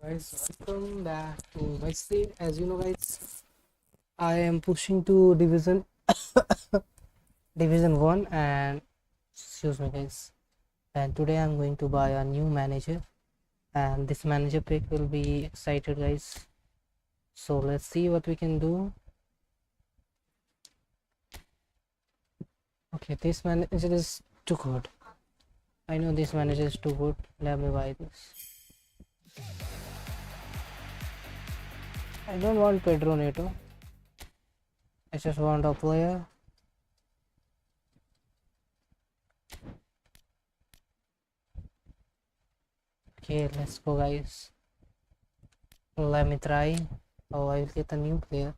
Guys, welcome back to my stream. As you know, guys, I am pushing to division 1, and excuse me, guys. And today I'm going to buy a new manager, and this manager pick will be excited, guys. So let's see what we can do. Okay, this manager is too good. I know this manager is too good. Let me buy this. I don't want Pedro Neto. I just want a player. Okay, let's go, guys. Let me try. Oh, I will get a new player.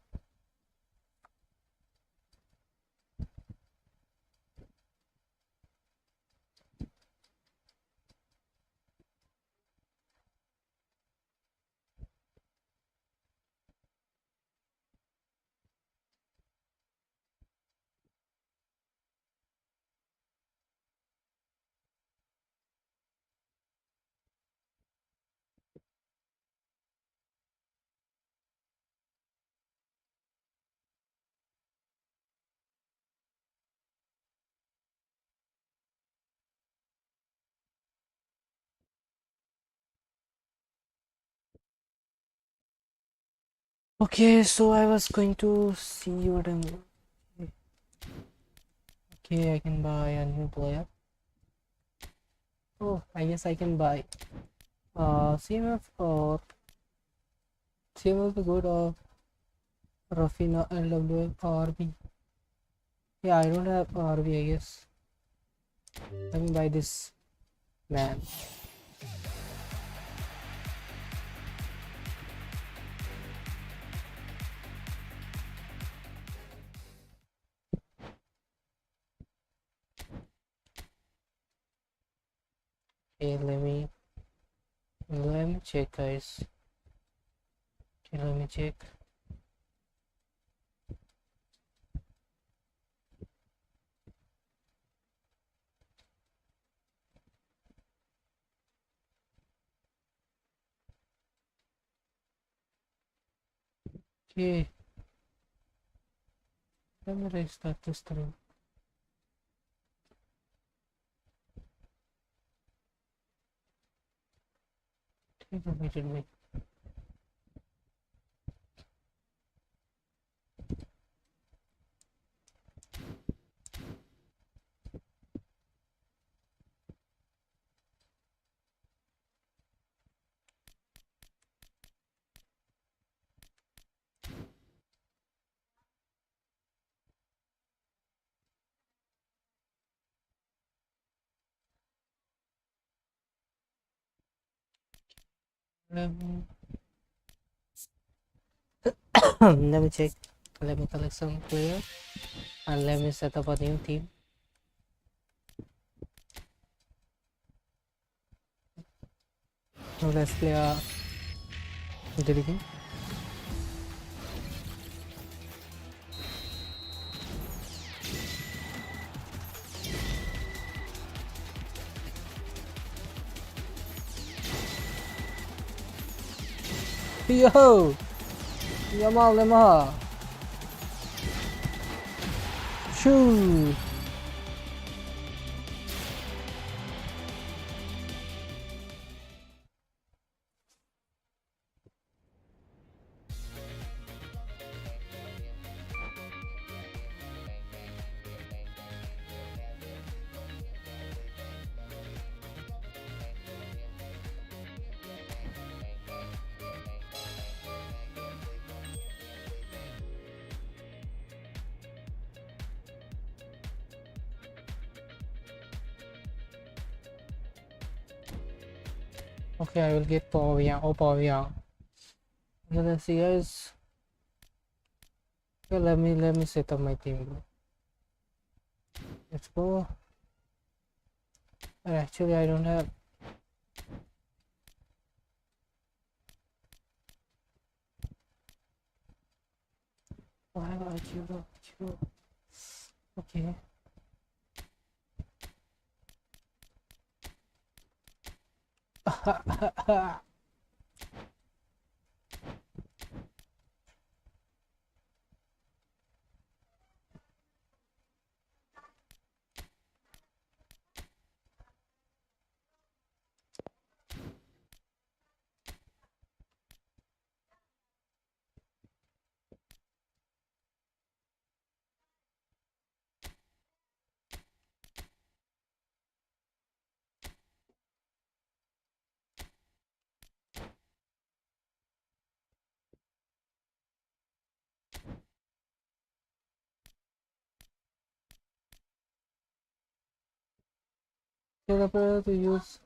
Okay, so I was going to see what I'm. Okay, I can buy a new player. Oh, I guess I can buy CMF or CMF is good, or Rafina LW RB. Yeah, I don't have RB, I guess. Let me buy this man. Okay, let me check, guys. Okay, let me check. Okay, let me restart this thing. Okay, permitted me. Let me let me check. Let me collect some players and let me set up a new team. Now let's play a Did Yo! Yamal Lemah! Shoo! Okay, I will get Pavia. Oh, Pavia. Okay, let's see, guys. Okay, let me set up my team, bro. Let's go. But actually, I don't have. Why about you? Okay. Tell the player to use.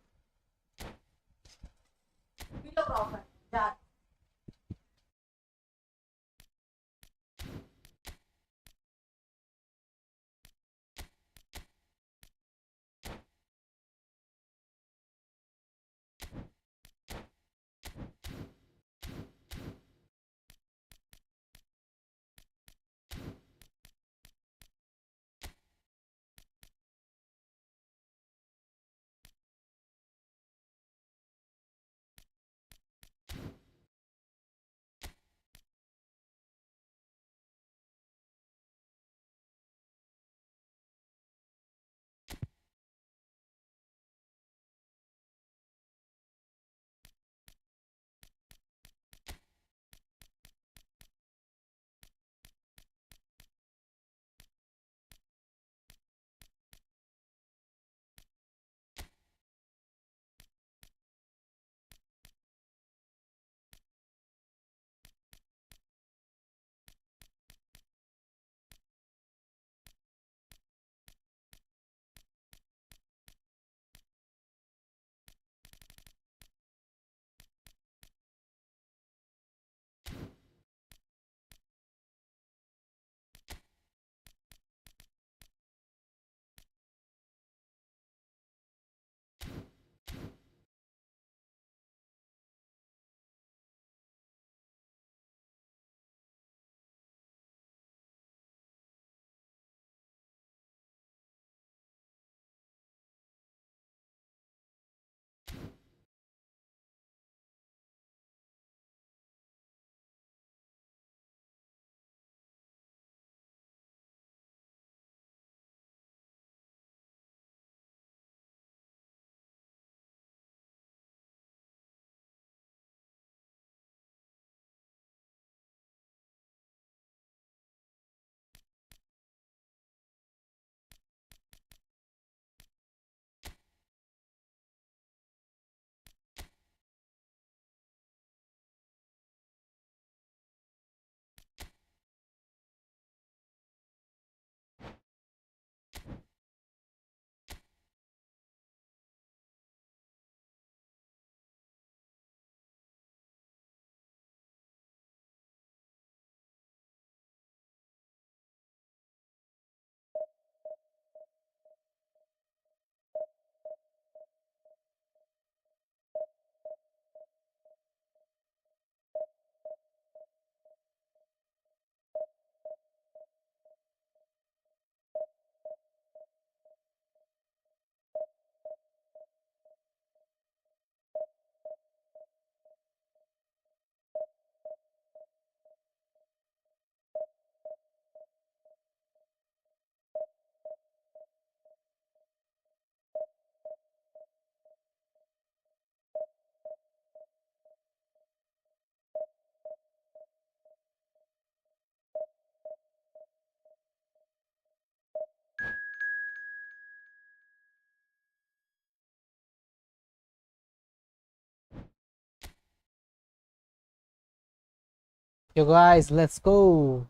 Yo guys, let's go.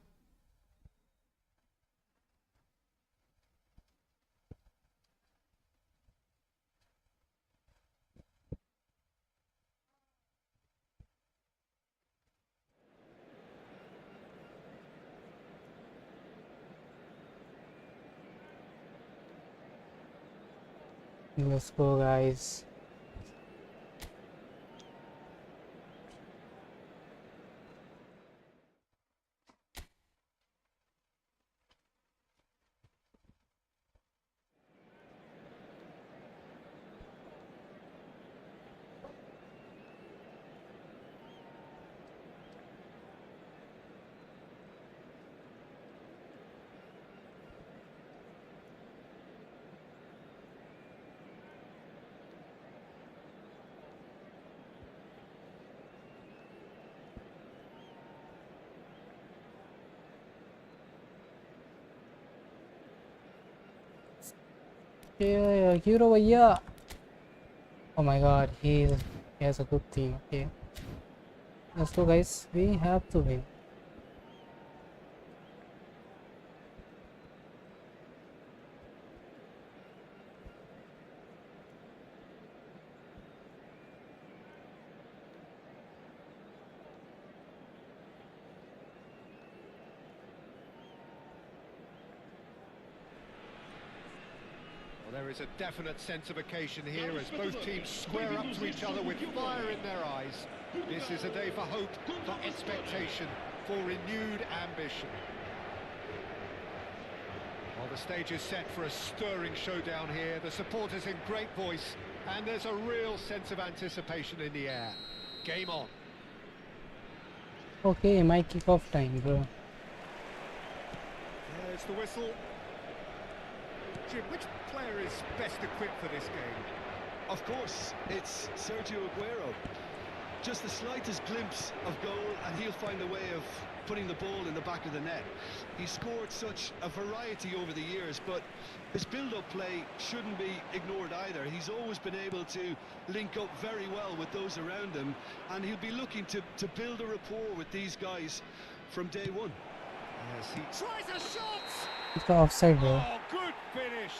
Let's go, guys. Yeah, Hero भैया. Oh my god, he has a good team. Okay, let's go, guys. We have to win. There is a definite sense of occasion here as both teams square up to each other with fire in their eyes. This is a day for hope, for expectation, for renewed ambition. Well, the stage is set for a stirring showdown here. The supporters in great voice, and there's a real sense of anticipation in the air. Game on. Okay, my kick-off time, bro. There's the whistle. Jim, which player is best equipped for this game? Of course, it's Sergio Aguero. Just the slightest glimpse of goal and he'll find a way of putting the ball in the back of the net. He's scored such a variety over the years, but his build-up play shouldn't be ignored either. He's always been able to link up very well with those around him, and he'll be looking to build a rapport with these guys from day one. Yes, he tries a shot! It's offside, bro. Oh, good finish!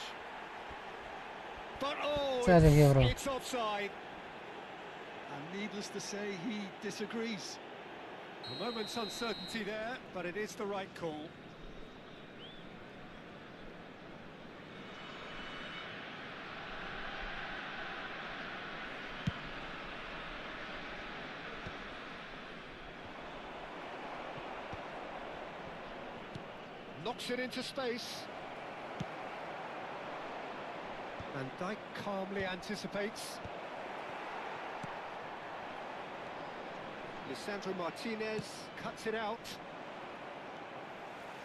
But it's offside. And needless to say, he disagrees. A moment's uncertainty there, but it is the right call. Knocks it into space. Van Dijk calmly anticipates. Lisandro Martinez cuts it out.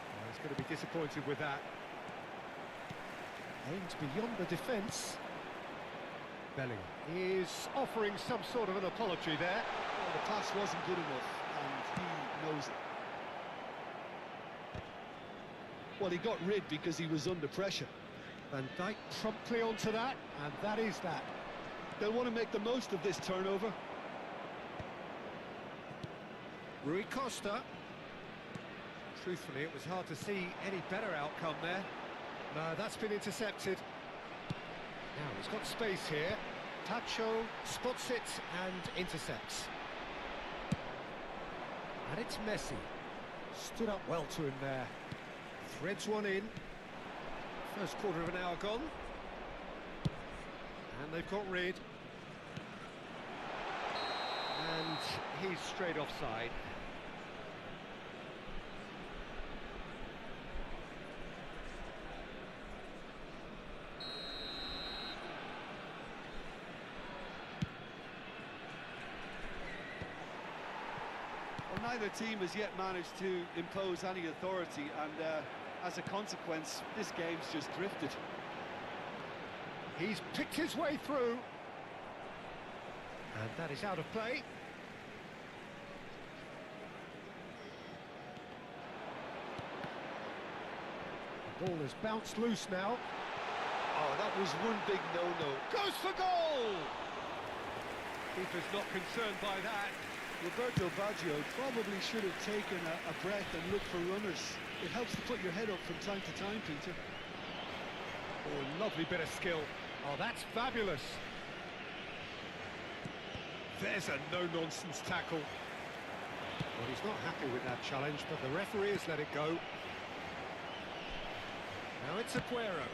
Oh, he's going to be disappointed with that. Aims beyond the defence. Bellingham is offering some sort of an apology there. Well, the pass wasn't good enough, and he knows it. Well, he got rid because he was under pressure. Van Dijk promptly onto that, and that is that. They'll want to make the most of this turnover. Rui Costa. Truthfully, it was hard to see any better outcome there. No, that's been intercepted. Now, he's got space here. Tacho spots it and intercepts. And it's Messi. Stood up well to him there. Threads one in. First quarter of an hour gone. And they've got rid. And he's straight offside. Well, neither team has yet managed to impose any authority, and as a consequence, this game's just drifted. He's picked his way through. And that is out of play. The ball has bounced loose now. Oh, that was one big no-no. Goes for goal! Keeper's not concerned by that. Roberto Baggio probably should have taken a breath and looked for runners. It helps to put your head up from time to time, Peter. Oh, lovely bit of skill. Oh, that's fabulous. There's a no-nonsense tackle. Well, he's not happy with that challenge, but the referee has let it go. Now it's Aguero.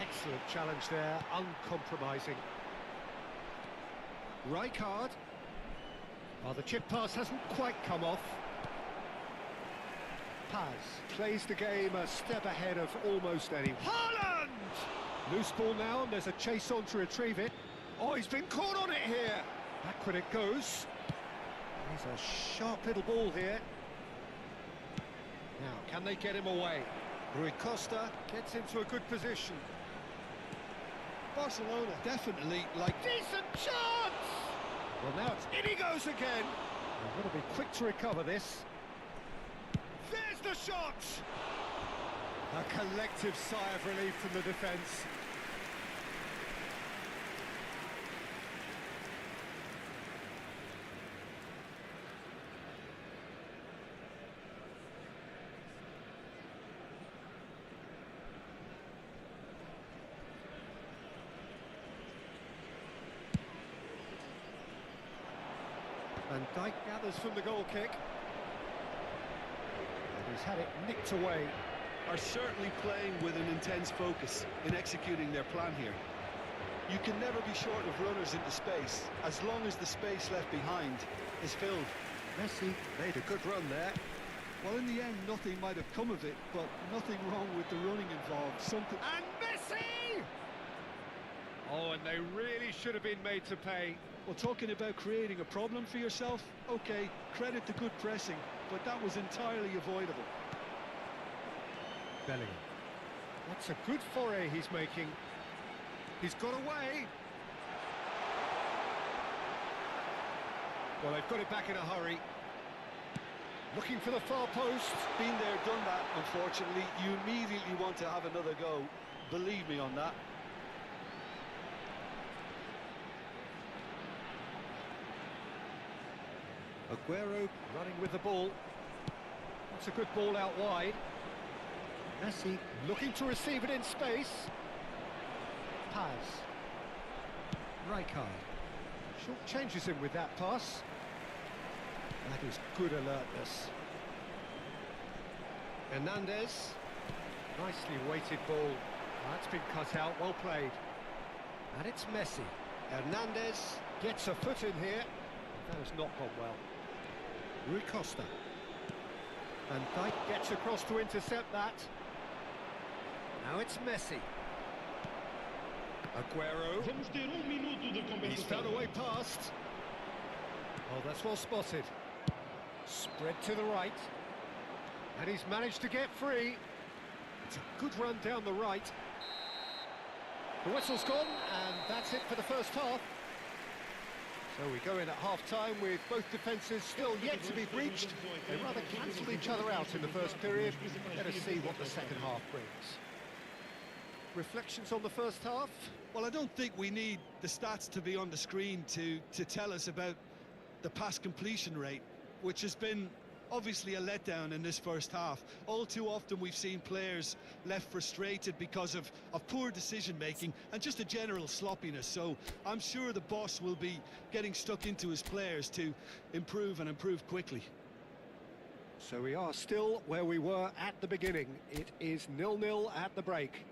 Excellent challenge there, uncompromising. Rijkaard. Oh, the chip pass hasn't quite come off. Paz plays the game a step ahead of almost anyone. Haaland! Loose ball now, and there's a chase on to retrieve it. Oh, he's been caught on it here. Back when it goes. He's a sharp little ball here. Now, can they get him away? Rui Costa gets into a good position. Barcelona definitely like... Decent chance! Well, now it's in he goes again. They've got to be quick to recover this. There's the shot! A collective sigh of relief from the defence. Van Dijk gathers from the goal kick. And he's had it nicked away. are certainly playing with an intense focus in executing their plan here. You can never be short of runners into space, as long as the space left behind is filled. Messi made a good run there. Well, in the end, nothing might have come of it, but nothing wrong with the running involved. Something... And Messi! Oh, and they really should have been made to pay. Well, talking about creating a problem for yourself, okay, credit to good pressing, but that was entirely avoidable. Bellingham. That's a good foray he's making. He's got away. Well, they've got it back in a hurry. Looking for the far post. Been there, done that, unfortunately. You immediately want to have another go. Believe me on that. Aguero running with the ball. That's a good ball out wide. Messi looking to receive it in space. Paz. Rijkaard. Short changes him with that pass. That is good alertness. Hernandez. Nicely weighted ball. That's been cut out, well played. And it's Messi. Hernandez gets a foot in here. That has not gone well. Rui Costa. Van Dijk gets across to intercept that. Now it's Messi. Aguero. He's found a way past. Oh, that's well spotted. Spread to the right. And he's managed to get free. It's a good run down the right. The whistle's gone, and that's it for the first half. So we go in at half-time with both defences still yet to be breached. They rather cancelled each other out in the first period. Let us see what the second half brings. Reflections on the first half? Well, I don't think we need the stats to be on the screen to tell us about the pass completion rate, which has been obviously a letdown in this first half. All too often we've seen players left frustrated because of poor decision-making and just a general sloppiness. So I'm sure the boss will be getting stuck into his players to improve and improve quickly. So we are still where we were at the beginning. It is 0-0 at the break.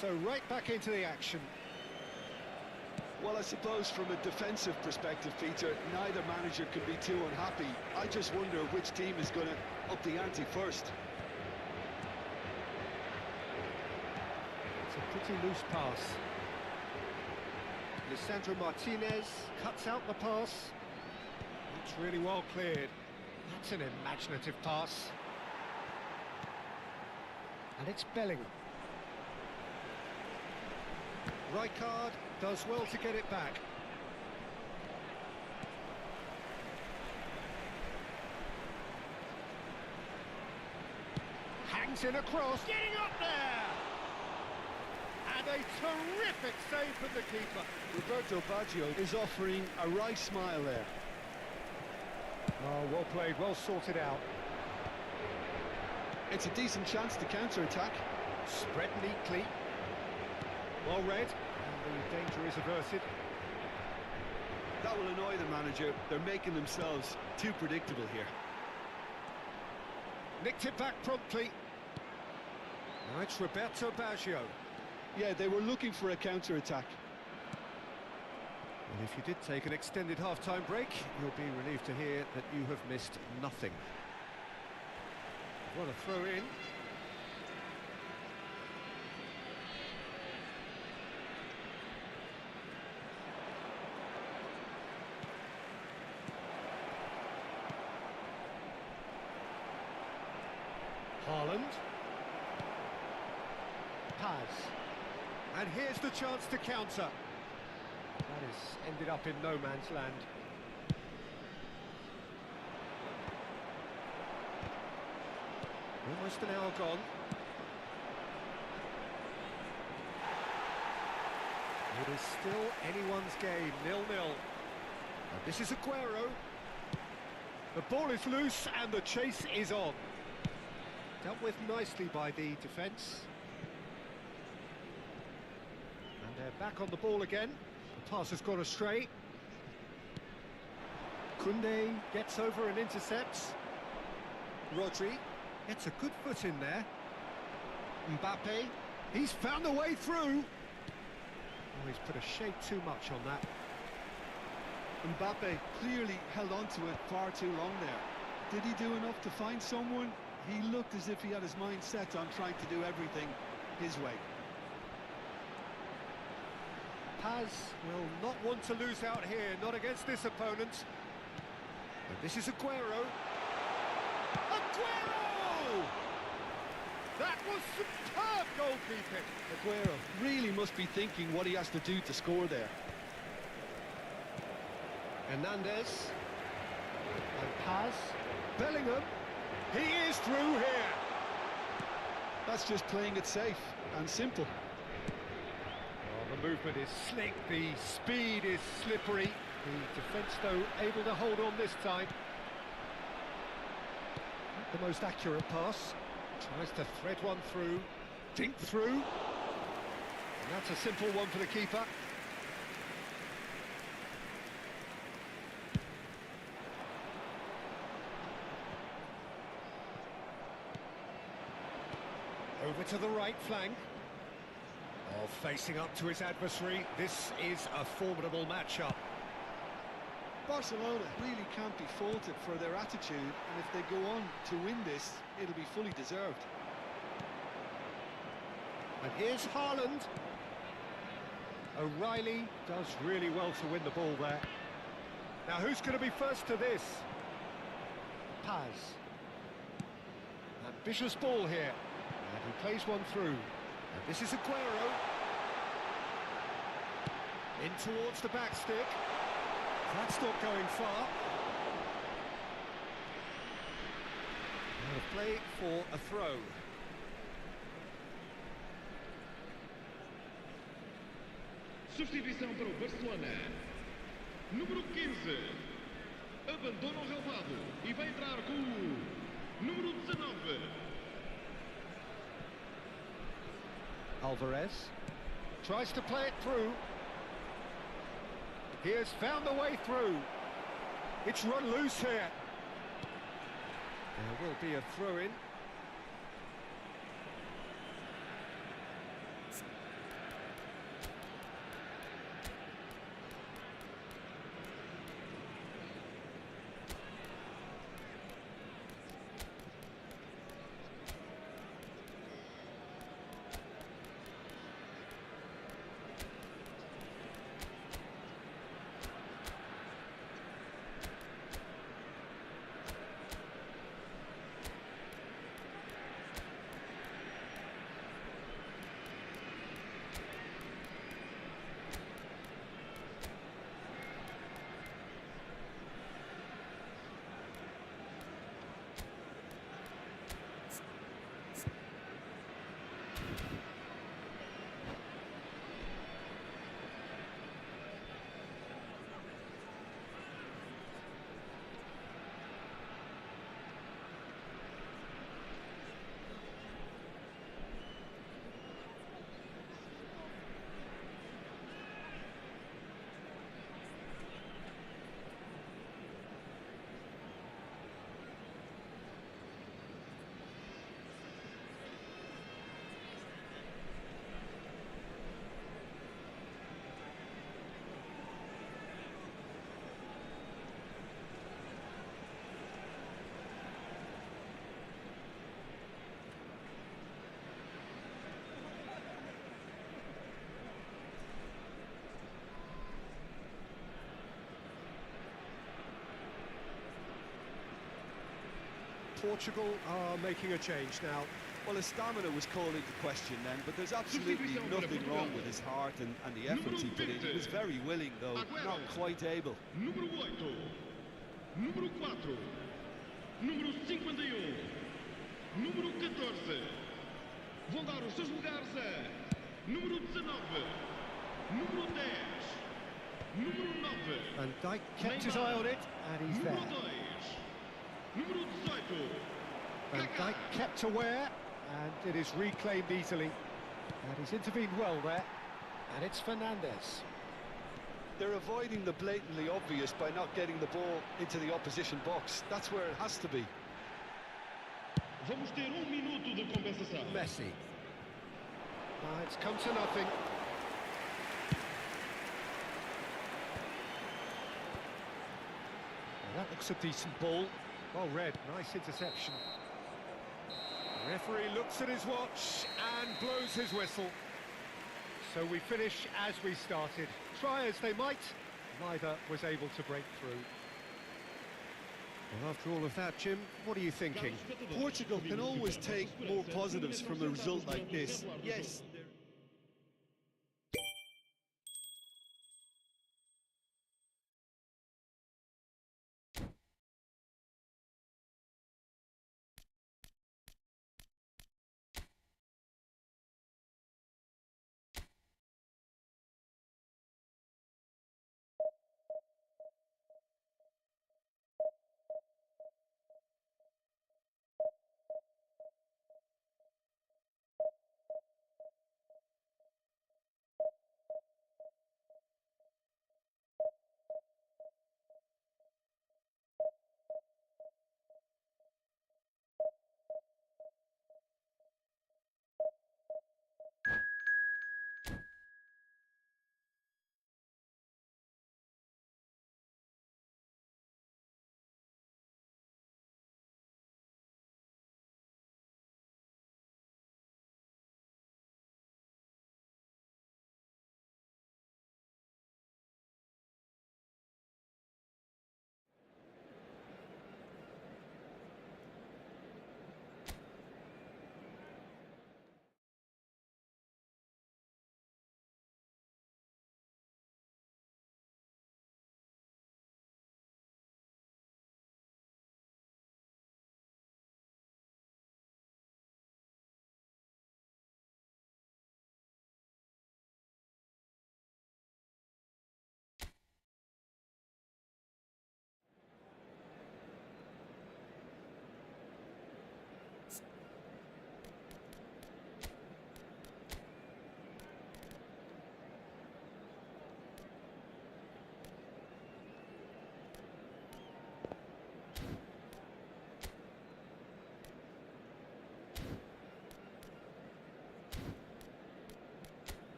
So right back into the action. Well, I suppose from a defensive perspective, Peter, neither manager can be too unhappy. I just wonder which team is going to up the ante first. It's a pretty loose pass. Lisandro Martinez cuts out the pass. It's really well cleared. That's an imaginative pass. And it's Bellingham. Rijkaard does well to get it back. Hangs in across, getting up there! And a terrific save from the keeper. Roberto Baggio is offering a wry smile there. Oh, well played, well sorted out. It's a decent chance to counter-attack. Spread neatly. Well read, and the danger is averted. That will annoy the manager. They're making themselves too predictable here. Nicked it back promptly. Now it's Roberto Baggio. Yeah, they were looking for a counter-attack. Well, if you did take an extended half-time break, you'll be relieved to hear that you have missed nothing. What a throw in. Haaland. Paz. And here's the chance to counter. That has ended up in no man's land. Almost an hour gone. It is still anyone's game, 0-0. And this is Aguero. The ball is loose and the chase is on. Dealt with nicely by the defence. And they're back on the ball again. The pass has gone astray. Koundé gets over and intercepts. Rodri gets a good foot in there. Mbappe, he's found a way through. Oh, he's put a shade too much on that. Mbappe clearly held on to it far too long there. Did he do enough to find someone? He looked as if he had his mind set on trying to do everything his way. Paz will not want to lose out here, not against this opponent. And this is Aguero. Aguero! That was superb goalkeeping. Aguero really must be thinking what he has to do to score there. Hernandez. And Paz. Bellingham. He is through here. That's just playing it safe and simple. Oh, the movement is slick, the speed is slippery. The defence, though, able to hold on this time. Not the most accurate pass. Tries to thread one through. Dink through. And that's a simple one for the keeper. Over to the right flank. Oh, facing up to his adversary. This is a formidable matchup. Barcelona really can't be faulted for their attitude, and if they go on to win this, it'll be fully deserved. And here's Haaland. O'Reilly does really well to win the ball there. Now who's going to be first to this? Paz. Ambitious ball here. And he plays one through. And this is Aguero. In towards the back stick. That's not going far. And a play for a throw. Substituição para o Barcelona. Número 15. Abandona o relvado e vai entrar com o número 19. Alvarez tries to play it through. He has found a way through. It's run loose here. There will be a throw-in. Portugal are making a change now. Well, his stamina was called into question then, but there's absolutely nothing wrong with his heart and the efforts he put in. He was very willing, though, not quite able. Número 8. Número 4. Número 51. número 14. Vão dar os seus lugares a número 19, número 10, número 9. Van Dijk kept his eye on it, and he's Número there. 2, número 18. Van Dijk kept aware, and it is reclaimed easily. And he's intervened well there. And it's Fernandes. They're avoiding the blatantly obvious by not getting the ball into the opposition box. That's where it has to be. Vamos ter minuto de compensação. Messi. It's come to nothing. Well, that looks a decent ball. Well read, nice interception. The referee looks at his watch and blows his whistle. So we finish as we started. Try as they might, neither was able to break through. Well, after all of that, Jim, what are you thinking? Portugal can always take more positives from a result like this. Yes.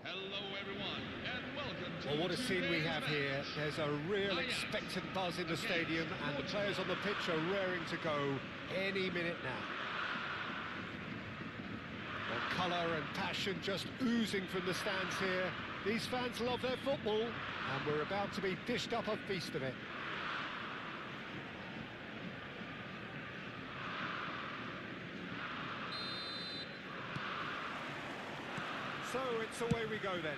Hello everyone, and welcome to Well, what a scene we today's have here. match. There's a real expectant buzz in the stadium, and the players on the pitch are raring to go any minute now. Well, colour and passion just oozing from the stands here. These fans love their football, and we're about to be dished up a feast of it. So it's away we go then.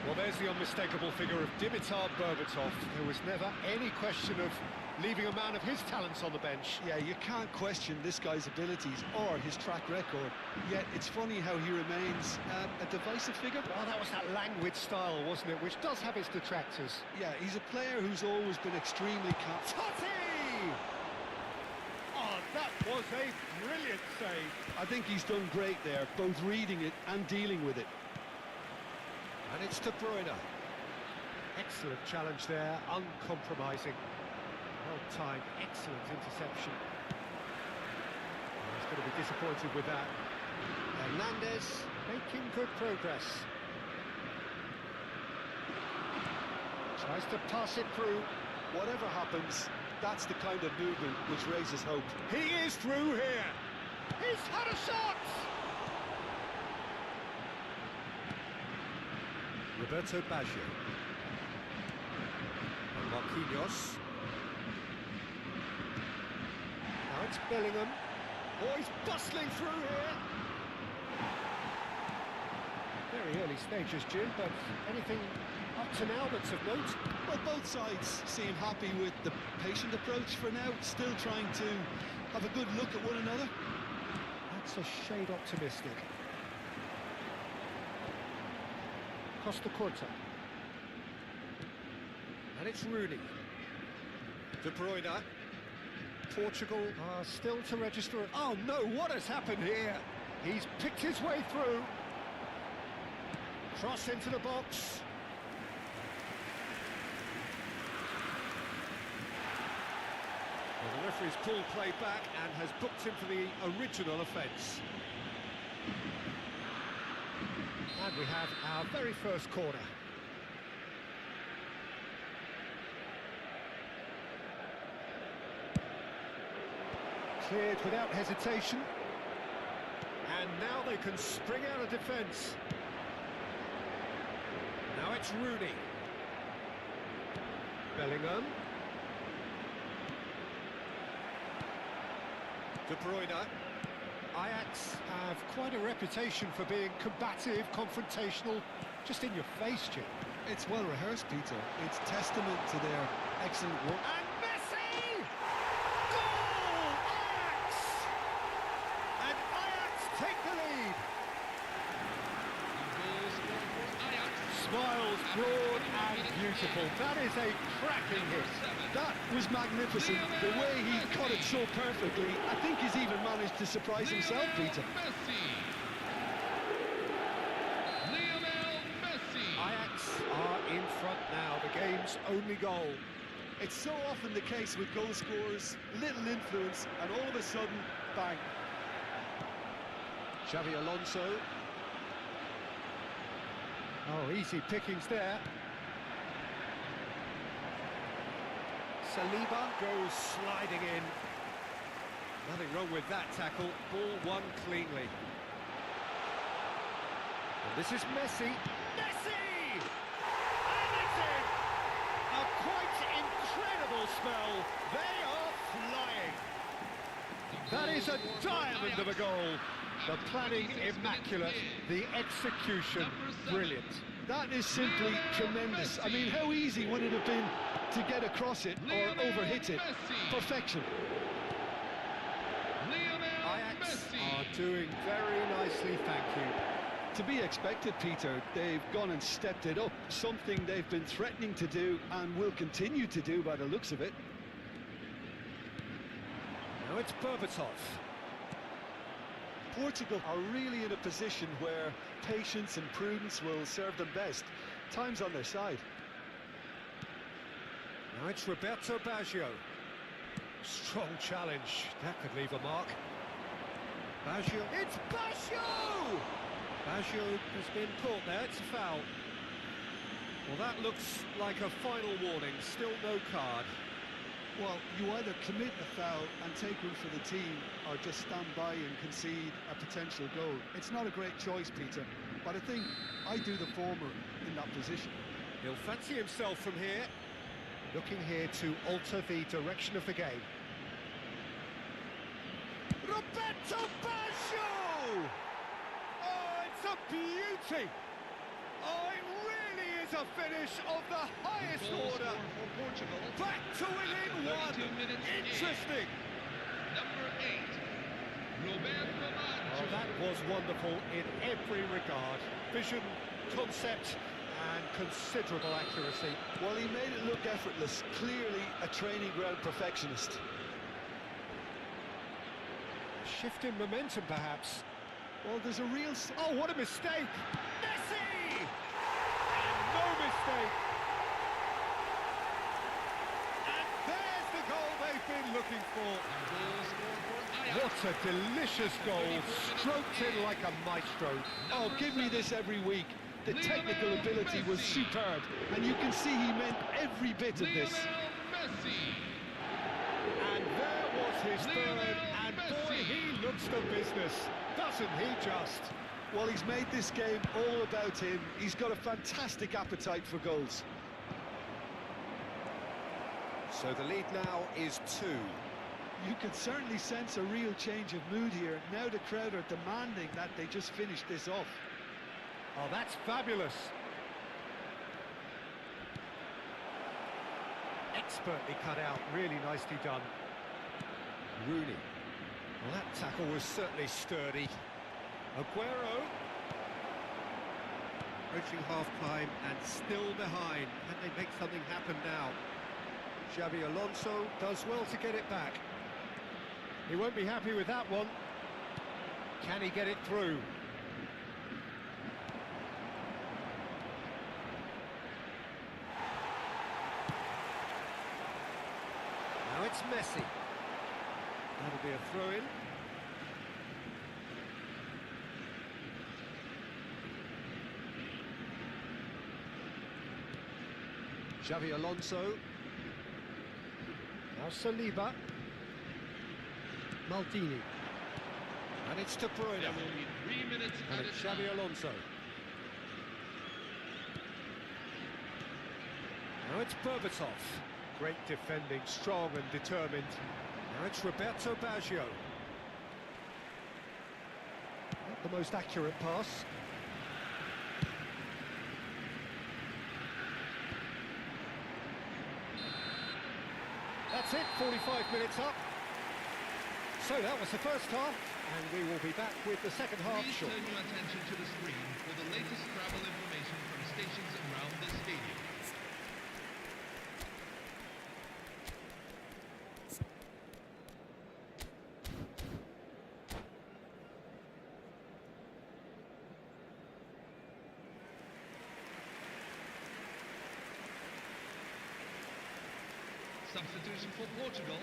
Well, there's the unmistakable figure of Dimitar Berbatov. There was never any question of leaving a man of his talents on the bench. Yeah, you can't question this guy's abilities or his track record. Yet it's funny how he remains a divisive figure. Well, that was that languid style, wasn't it, which does have its detractors. Yeah, he's a player who's always been extremely calm. Totti! Oh, that was a brilliant save. I think he's done great there, both reading it and dealing with it. And it's De Bruyne. Excellent challenge there, uncompromising. Well-timed, excellent interception. He's going to be disappointed with that. Hernandez making good progress. Tries to pass it through. Whatever happens, that's the kind of movement which raises hope. He is through here. He's had a shot. Roberto Baggio. And Marquinhos. Now it's Bellingham. Oh, he's bustling through here. Very early stages, Jim, but anything up to now that's of note? Well, both sides seem happy with the patient approach for now, still trying to have a good look at one another. That's a shade optimistic. Costa Curta. And it's Rooney. De Bruyne. Portugal are still to register. Oh no, what has happened here? He's picked his way through. Cross into the box. Well, the referee's pulled play back and has booked him for the original offence. And we have our very first corner. Cleared without hesitation. And now they can spring out of defence. Now it's Rooney. Bellingham. De Bruyne. Ajax have quite a reputation for being combative, confrontational, just in your face, Jim. It's well rehearsed, Peter. It's testament to their excellent work. And Messi! Goal! Ajax! And Ajax take the lead. Smiles broad and beautiful. That is a cracking hit. That was magnificent. The way he cut it so perfectly. I think he's even managed to surprise himself, Peter. Ajax are in front now. The game's only goal. It's so often the case with goal scorers, little influence, and all of a sudden, bang. Xavi Alonso. Oh, easy pickings there. Saliba goes sliding in. Nothing wrong with that tackle. Ball won cleanly. And this is Messi. Messi! And it's in! A quite incredible spell. They are flying. That is a diamond of a goal. The planning immaculate, the execution brilliant. That is simply tremendous. I mean, how easy would it have been to get across it or overhit it? Perfection. Ajax are doing very nicely, thank you. To be expected, Peter. They've gone and stepped it up, something they've been threatening to do and will continue to do by the looks of it. Now it's Berbatov. Portugal are really in a position where patience and prudence will serve them best. Time's on their side. Now it's Roberto Baggio. Strong challenge. That could leave a mark. Baggio. It's Baggio! Baggio has been caught there. It's a foul. Well, that looks like a final warning. Still no card. Well, you either commit a foul and take one for the team, or just stand by and concede a potential goal. It's not a great choice, Peter, but I think I do the former in that position. He'll fancy himself from here. Looking here to alter the direction of the game. Roberto Baggio! Oh, it's a beauty! Oh, it really is a finish of the highest order. Back to within one. Interesting. Number 8, Roberto Oh, Baggio. that was wonderful in every regard. Vision, concept, and considerable accuracy. Well, he made it look effortless. Clearly a training ground perfectionist. Shift in momentum, perhaps. Well, there's a real... Oh, what a mistake! Messi! And no mistake! And there's the goal they've been looking for. What a delicious goal, stroked in like a maestro. Oh, give me this every week. The technical Lionel ability was Messi. superb, and you can see he meant every bit of this. Lionel Messi. And there was his Lionel third, and boy, Messi. he looks the business, doesn't he just? Well, he's made this game all about him. He's got a fantastic appetite for goals. So the lead now is 2. You can certainly sense a real change of mood here. Now the crowd are demanding that they just finish this off. Oh, that's fabulous. Expertly cut out, really nicely done. Rooney. Well, that tackle was certainly sturdy. Aguero. Approaching half-time and still behind. Can they make something happen now? Xabi Alonso does well to get it back. He won't be happy with that one. Can he get it through? Now it's Messi. That'll be a throw-in. Xabi Alonso. Now Saliba. Maldini. And it's De Bruyne. There will be 3 minutes And at it's a time. Xabi Alonso. Now it's Berbatov. Great defending, strong and determined. Now it's Roberto Baggio. Not the most accurate pass. That's it, 45 minutes up. So that was the first half, and we will be back with the second half Please shortly. turn your attention to the screen for the latest travel information from stations around the stadium. Substitution for Portugal,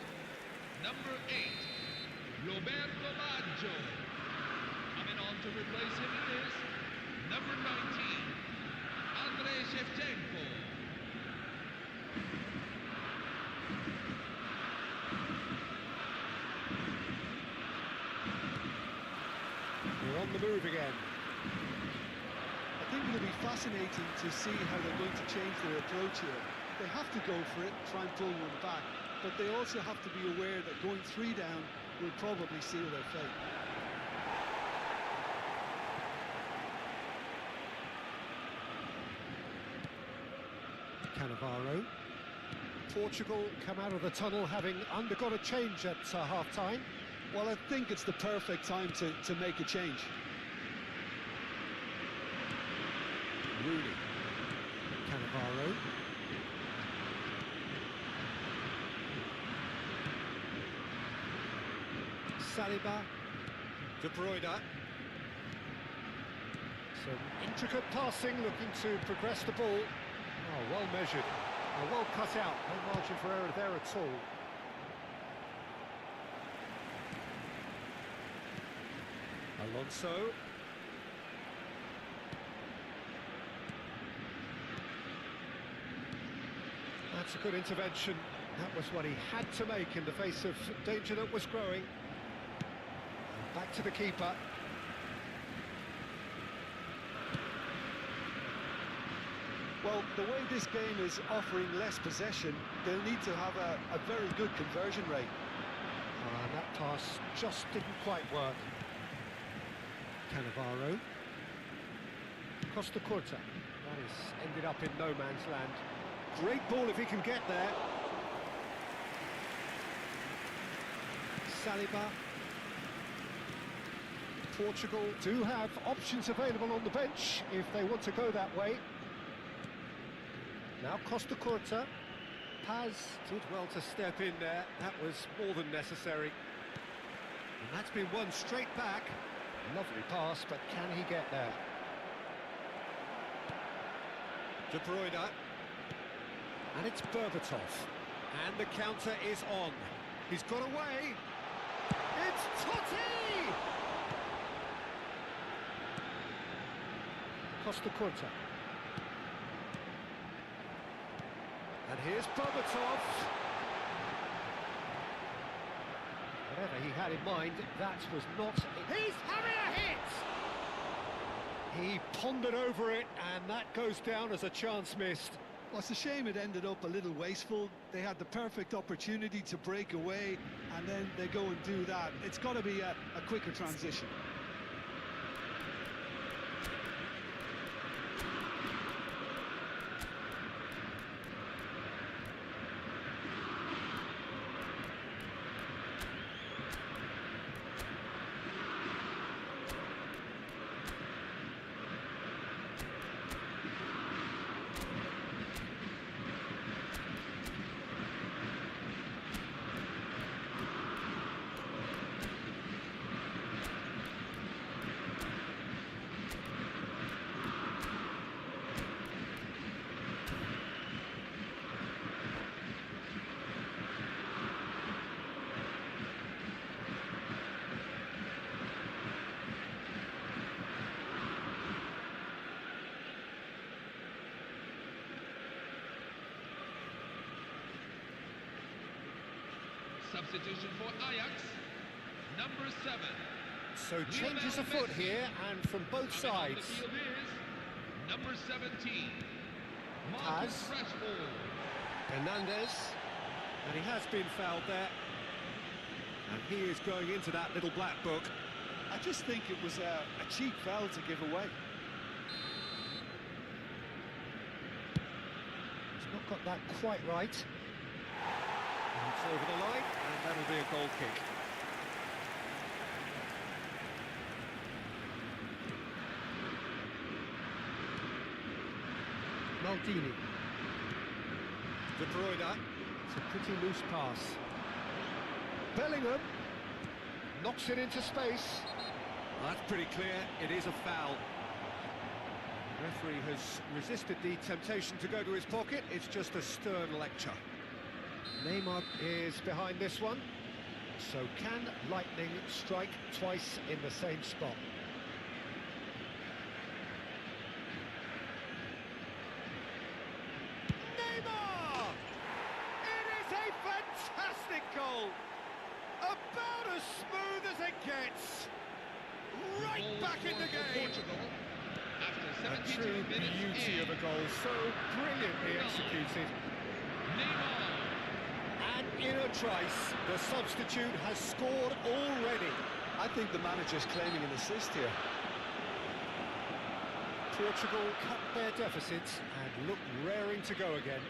number 8, Roberto Baggio. Coming on to replace him is number 19, Andrei Shevchenko. We're on the move again. I think it'll be fascinating to see how they're going to change their approach here. They have to go for it, try and pull one back, but they also have to be aware that going 3 down will probably seal their fate. Cannavaro. Portugal come out of the tunnel having undergone a change at half-time. Well, I think it's the perfect time to make a change. Rooney. Cannavaro. Saliba. De Bruyne. Some intricate passing, looking to progress the ball. Oh, well measured. Well cut out. No margin for error there at all. Alonso. That's a good intervention. That was what he had to make in the face of danger that was growing. Back to the keeper. Well, the way this game is offering less possession, they'll need to have a very good conversion rate. And that pass just didn't quite work. Cannavaro. Costa Curta. That is ended up in no man's land. Great ball if he can get there. Saliba. Portugal do have options available on the bench if they want to go that way. Now Costa Curta. Paz did well to step in there. That was more than necessary. And that's been won straight back. Lovely pass, but can he get there? De Bruyne. And it's Berbatov. And the counter is on. He's got away. It's Totti! Costa Curta. And here's Berbatov. Whatever he had in mind, that was not... He's having a hit! He pondered over it, and that goes down as a chance missed. Well, it's a shame it ended up a little wasteful. They had the perfect opportunity to break away, and then they go and do that. It's got to be a quicker transition. Substitution for Ajax, number 7. So changes afoot here, and from both Coming on the sides. field is number 17, Has. Marcus Rashford. Hernandez, and he has been fouled there. And he is going into that little black book. I just think it was a cheap foul to give away. He's not got that quite right. And it's over the line, and that'll be a goal kick. Maldini. De Bruyne. It's a pretty loose pass. Bellingham knocks it into space. That's pretty clear, it is a foul. The referee has resisted the temptation to go to his pocket. It's just a stern lecture. Neymar is behind this one. So can lightning strike twice in the same spot? Neymar! It is a fantastic goal! About as smooth as it gets! Right Goal back in the scored for game! Portugal A after true 72 minutes beauty of a goal, so brilliantly executed. Neymar. And in a trice, the substitute has scored already. I think the manager's claiming an assist here. Portugal cut their deficit and look raring to go again.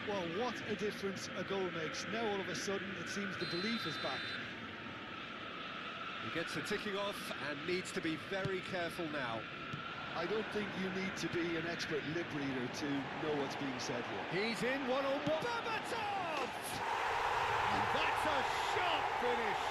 Well, what a difference a goal makes. Now all of a sudden it seems the belief is back. He gets the ticking off and needs to be very careful now. I don't think you need to be an expert lip reader to know what's being said here. He's in one-on-one. Berbatov! And that's a sharp finish.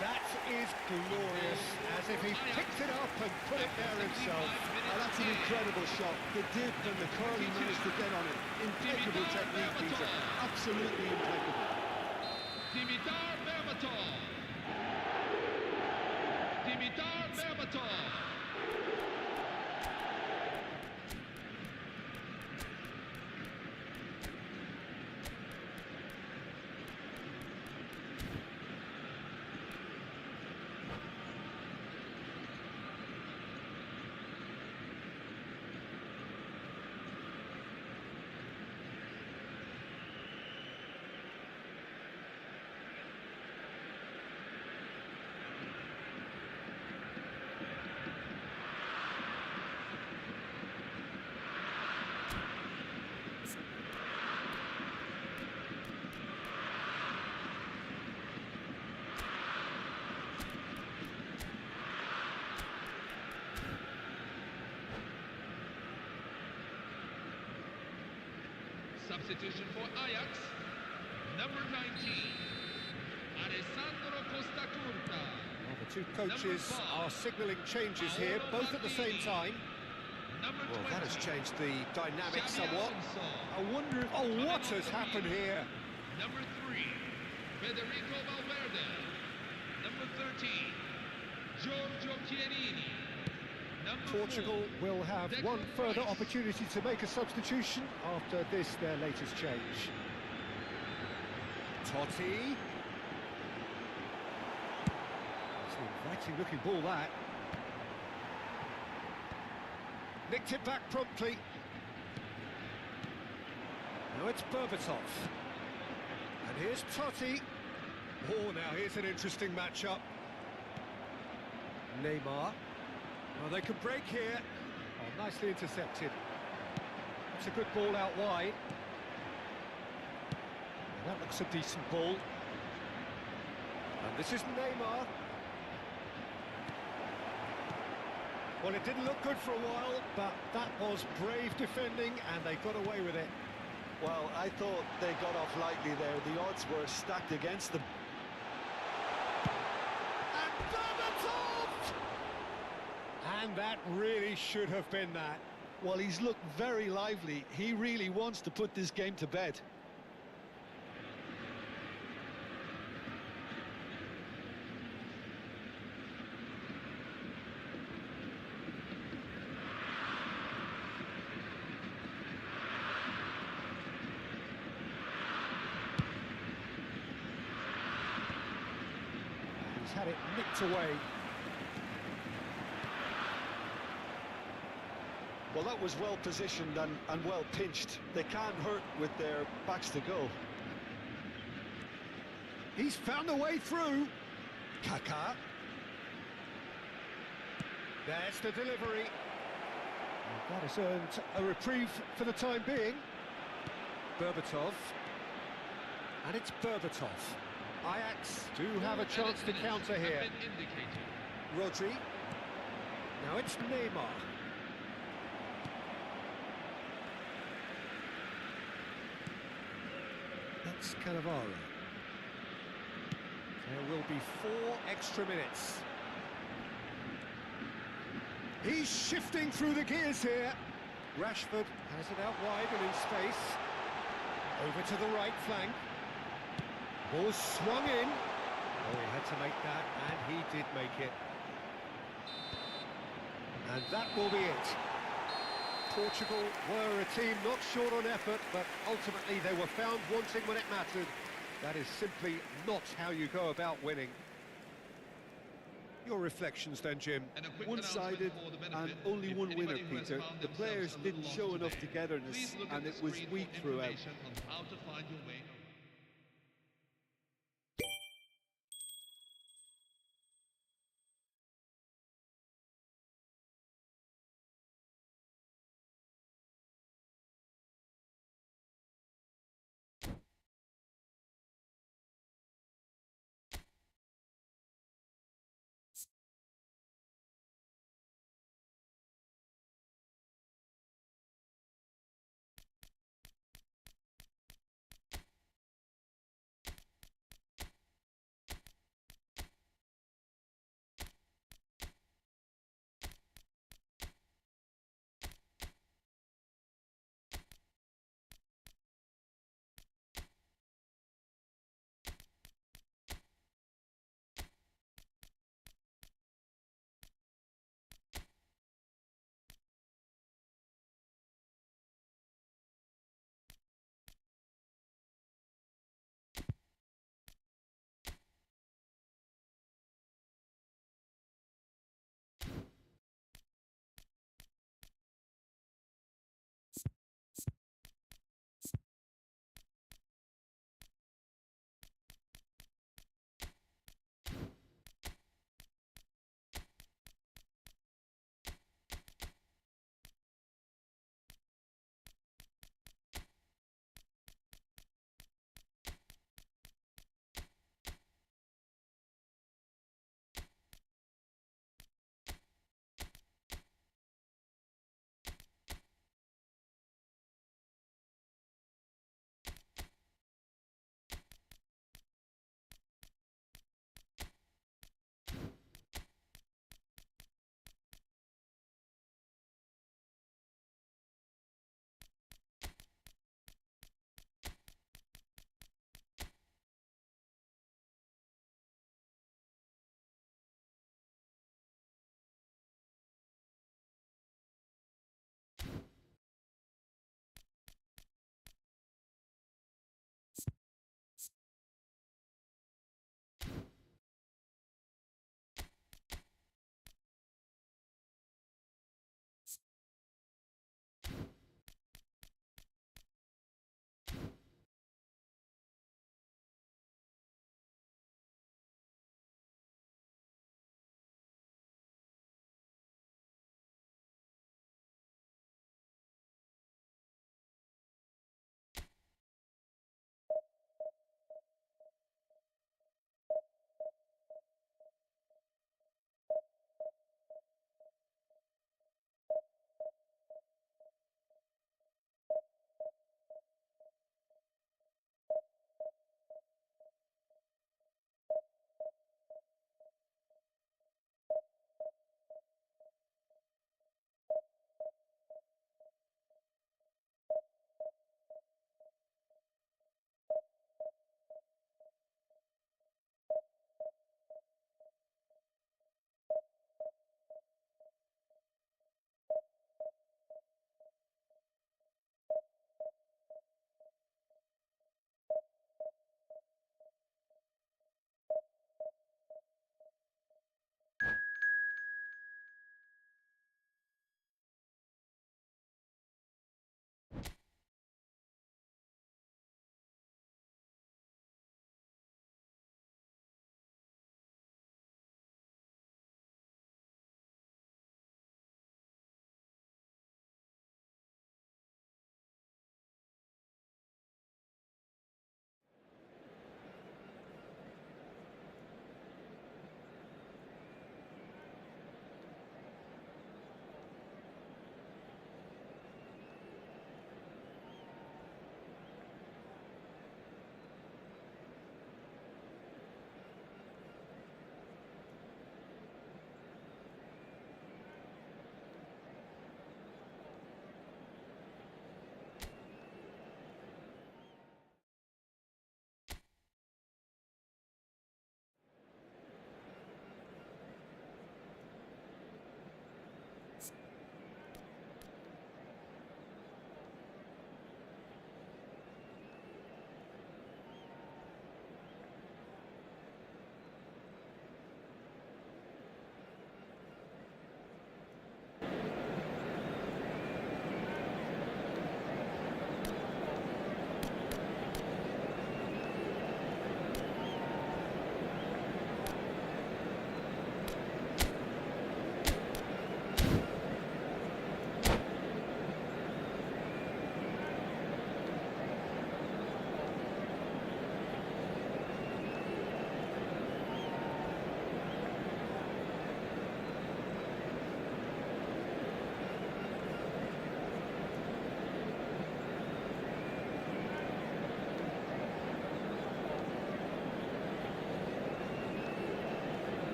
That is glorious, as if he picked it up and put it there himself. Oh, that's an incredible shot. The dip and the curl he managed to get on it. Impeccable technique, Peter. Absolutely impeccable. Dimitar Berbatov. Dimitar Berbatov. Substitution for Ajax, number 19, Alessandro Costa Curta. Well, the two coaches are signalling changes here, both at the same time. Number Well, 20, that has changed the dynamic Xabi somewhat. Alonso. I wonder if... Oh, what has happened here? Number 3, Federico Valverde. Number 13, Giorgio Chiellini. Number Portugal 4, will have Declan one further Rice. opportunity to make a substitution after this, their latest change. Totti. It's an inviting looking ball, that. Nicked it back promptly. Now it's Berbatov. And here's Totti. Oh, now here's an interesting matchup. Neymar. Well, they could break here. Oh, nicely intercepted. It's a good ball out wide. And that looks a decent ball. And this is Neymar. Well, it didn't look good for a while, but that was brave defending, and they got away with it. Well, I thought they got off lightly there. The odds were stacked against them. And Berbatov! And that really should have been that. Well, he's looked very lively. He really wants to put this game to bed. He's had it nicked away. Well, that was well positioned and well pinched. They can't hurt with their backs to goal. He's found a way through. Kaká. There's the delivery. And that has earned a reprieve for the time being. Berbatov. And it's Berbatov. Ajax do have a chance to counter here. Rodri. Now it's Neymar. That's Cannavaro. There will be 4 extra minutes. He's shifting through the gears here. Rashford has it out wide and in space. Over to the right flank. Ball swung in. Oh, he had to make that, and he did make it. And that will be it. Portugal were a team not short on effort, but ultimately they were found wanting when it mattered. That is simply not how you go about winning. Your reflections then, Jim? One-sided and only one winner, Peter. The players didn't show enough togetherness and it was weak throughout.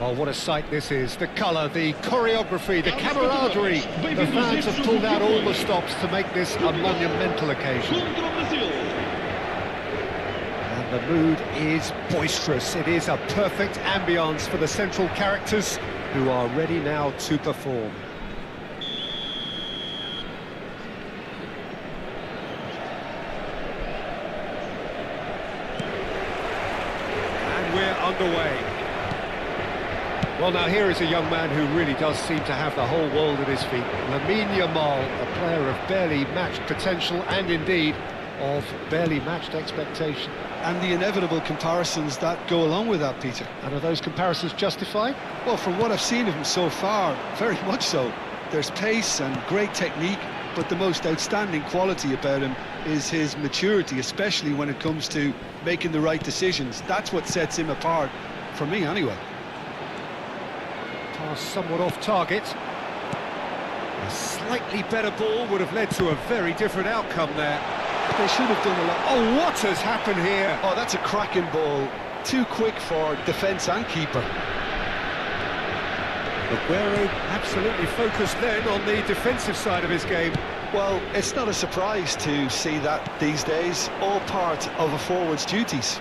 Well, what a sight this is. The colour, the choreography, the camaraderie. The fans have pulled out all the stops to make this a monumental occasion. And the mood is boisterous. It is a perfect ambience for the central characters who are ready now to perform. And we're underway. Well, now here is a young man who really does seem to have the whole world at his feet. Lamine Yamal, a player of barely matched potential and indeed of barely matched expectation. And the inevitable comparisons that go along with that, Peter. And are those comparisons justified? Well, from what I've seen of him so far, very much so. There's pace and great technique, but the most outstanding quality about him is his maturity, especially when it comes to making the right decisions. That's what sets him apart, for me anyway. Pass somewhat off target. A slightly better ball would have led to a very different outcome there. They should have done a lot. Oh, what has happened here? Oh, that's a cracking ball. Too quick for defence and keeper. Aguero absolutely focused then on the defensive side of his game. Well, it's not a surprise to see that these days, all part of a forward's duties.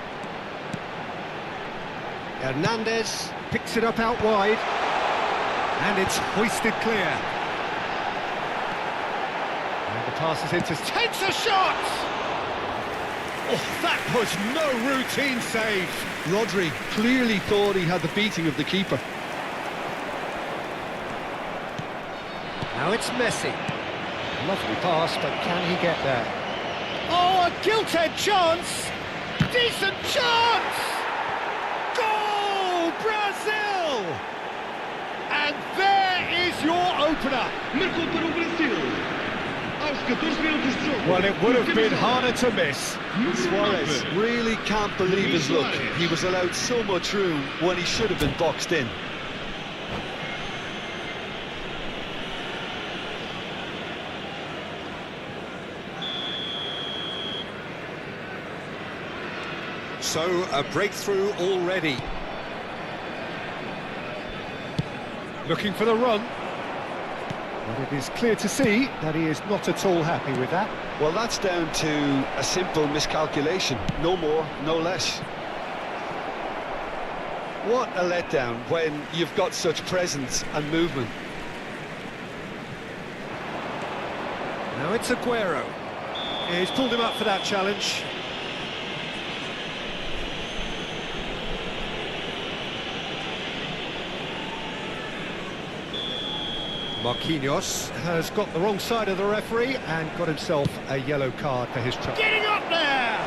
Hernandez picks it up out wide, and it's hoisted clear. And the pass is into... takes a shot! Oh, that was no routine save. Rodri clearly thought he had the beating of the keeper. Now it's Messi. Lovely pass, but can he get there? Oh, a gilt-edged chance! Decent chance! Goal, Brazil! And there is your opener. Marcou para o Brasil. Aos 14 minutos de jogo. Well, it would have been harder to miss. Suarez really can't believe his luck. He was allowed so much room when he should have been boxed in. So, a breakthrough already. Looking for the run. But it is clear to see that he is not at all happy with that. Well, that's down to a simple miscalculation. No more, no less. What a letdown when you've got such presence and movement. Now it's Aguero. He's pulled him up for that challenge. Marquinhos has got the wrong side of the referee and got himself a yellow card for his trouble. Getting up there!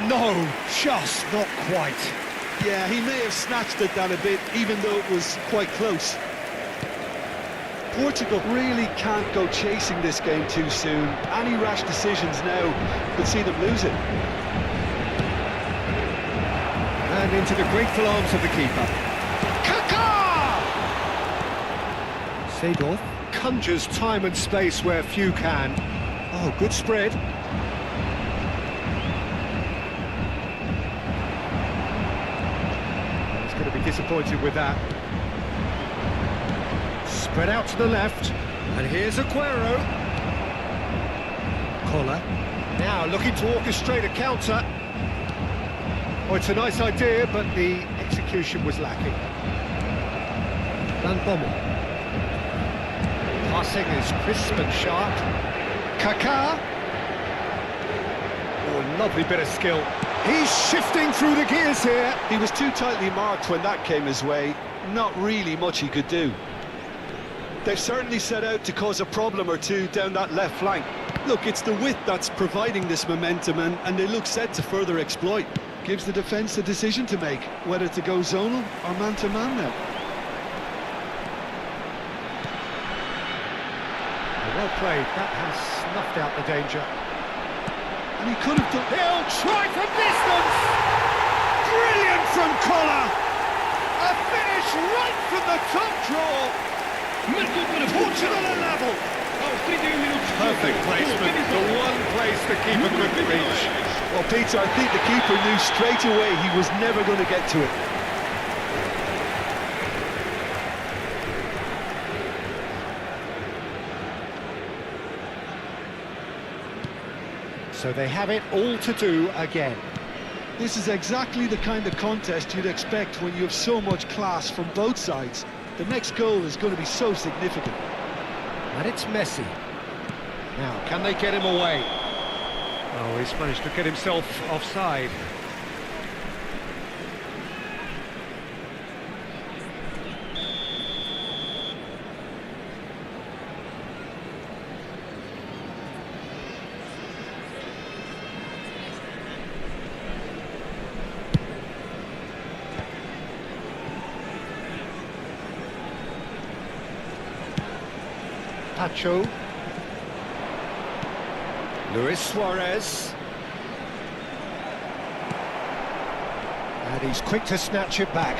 No, just not quite. Yeah, he may have snatched it down a bit, even though it was quite close. Portugal really can't go chasing this game too soon. Any rash decisions now could see them lose it. And into the grateful arms of the keeper. Seedorf conjures time and space where few can. Oh, good spread. He's going to be disappointed with that. Spread out to the left, and here's Aguero. Collar. Now looking to orchestrate a counter. Oh, it's a nice idea, but the execution was lacking. Van Bommel. Passing is crisp and sharp. Kaká. Oh, lovely bit of skill. He's shifting through the gears here. He was too tightly marked when that came his way. Not really much he could do. They've certainly set out to cause a problem or two down that left flank. Look, it's the width that's providing this momentum, and they look set to further exploit. Gives the defence a decision to make, whether to go zonal or man-to-man now. Well played, that has snuffed out the danger. And he could have done... He'll try from distance! Brilliant from Collar! A finish right from the top draw! Portugal a level! Perfect placement, the one place the keeper couldn't reach. Well, Peter, I think the keeper knew straight away he was never going to get to it. So they have it all to do again. This is exactly the kind of contest you'd expect when you have so much class from both sides. The next goal is going to be so significant. And it's Messi. Now, can they get him away? Oh, he's managed to get himself offside. Pacho. Luis Suarez. And he's quick to snatch it back.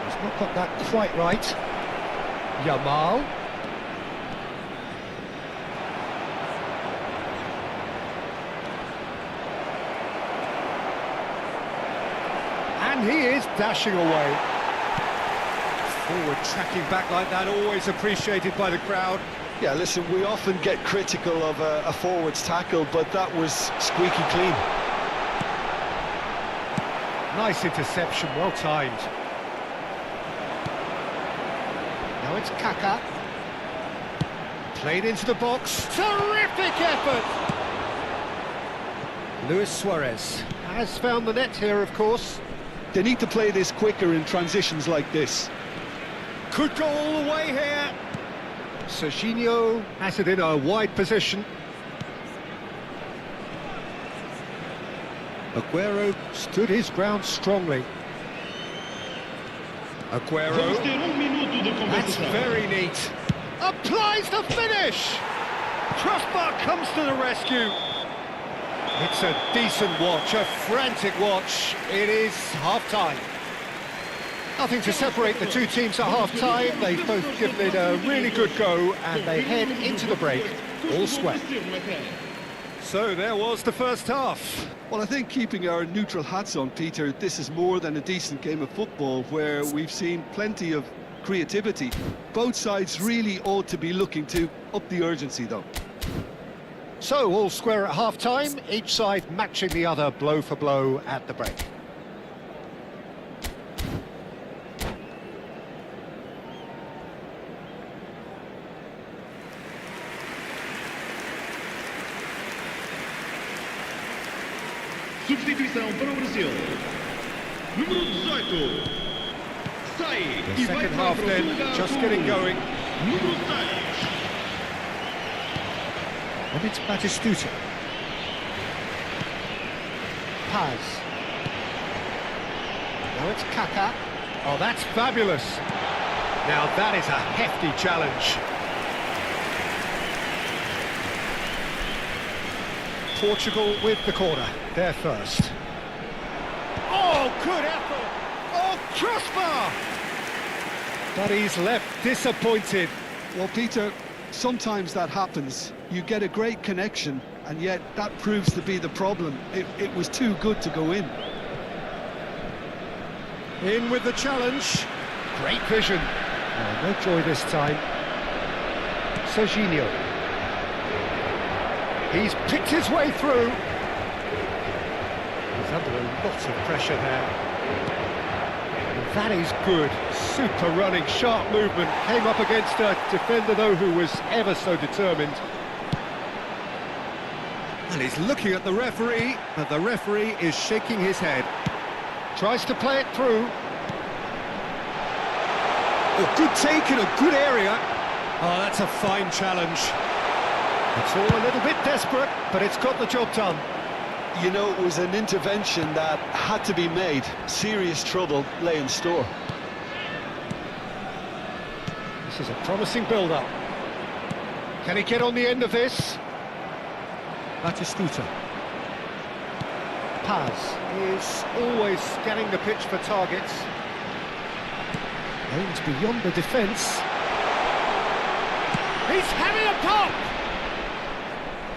He's not got that quite right. Yamal. And he is dashing away. Forward tracking back like that, always appreciated by the crowd. Yeah, listen, we often get critical of a forward's tackle, but that was squeaky clean. Nice interception, well timed. Now it's Kaká. Played into the box. Terrific effort! Luis Suarez has found the net here, of course. They need to play this quicker in transitions like this. Could go all the way here. Serginho has it in a wide position. Aguero stood his ground strongly. Aguero. Vamos ter minuto de That's compensação. very neat. Applies the finish. Crossbar comes to the rescue. It's a decent watch, a frantic watch. It is half-time. Nothing to separate the two teams at half-time. They've both given it a really good go, and they head into the break all square. So there was the first half. Well, I think keeping our neutral hats on, Peter, this is more than a decent game of football where we've seen plenty of creativity. Both sides really ought to be looking to up the urgency, though. So all square at half-time, each side matching the other blow for blow at the break. Substituição para o Brasil. Número 18. Sai The e vai second para half o then, lugar just com getting going. Número 6. And it's Batistuta. Paz. Now it's Kaká. Oh, that's fabulous. Now that is a hefty challenge. Portugal with the corner, they're first. Oh, good effort! Oh, crossbar! But he's left disappointed. Well, Peter, sometimes that happens. You get a great connection, and yet that proves to be the problem. It was too good to go in. In with the challenge. Great vision. Oh, no joy this time. Serginho. He's picked his way through. He's under a lot of pressure there. And that is good. Super running, sharp movement. Came up against a defender, though, who was ever so determined. And he's looking at the referee, but the referee is shaking his head. Tries to play it through. A good take in a good area. Oh, that's a fine challenge. It's all a little bit desperate, but it's got the job done. You know, it was an intervention that had to be made. Serious trouble lay in store. This is a promising build-up. Can he get on the end of this? Batistuta. Paz is always scanning the pitch for targets. Aims beyond the defence. He's having a pop!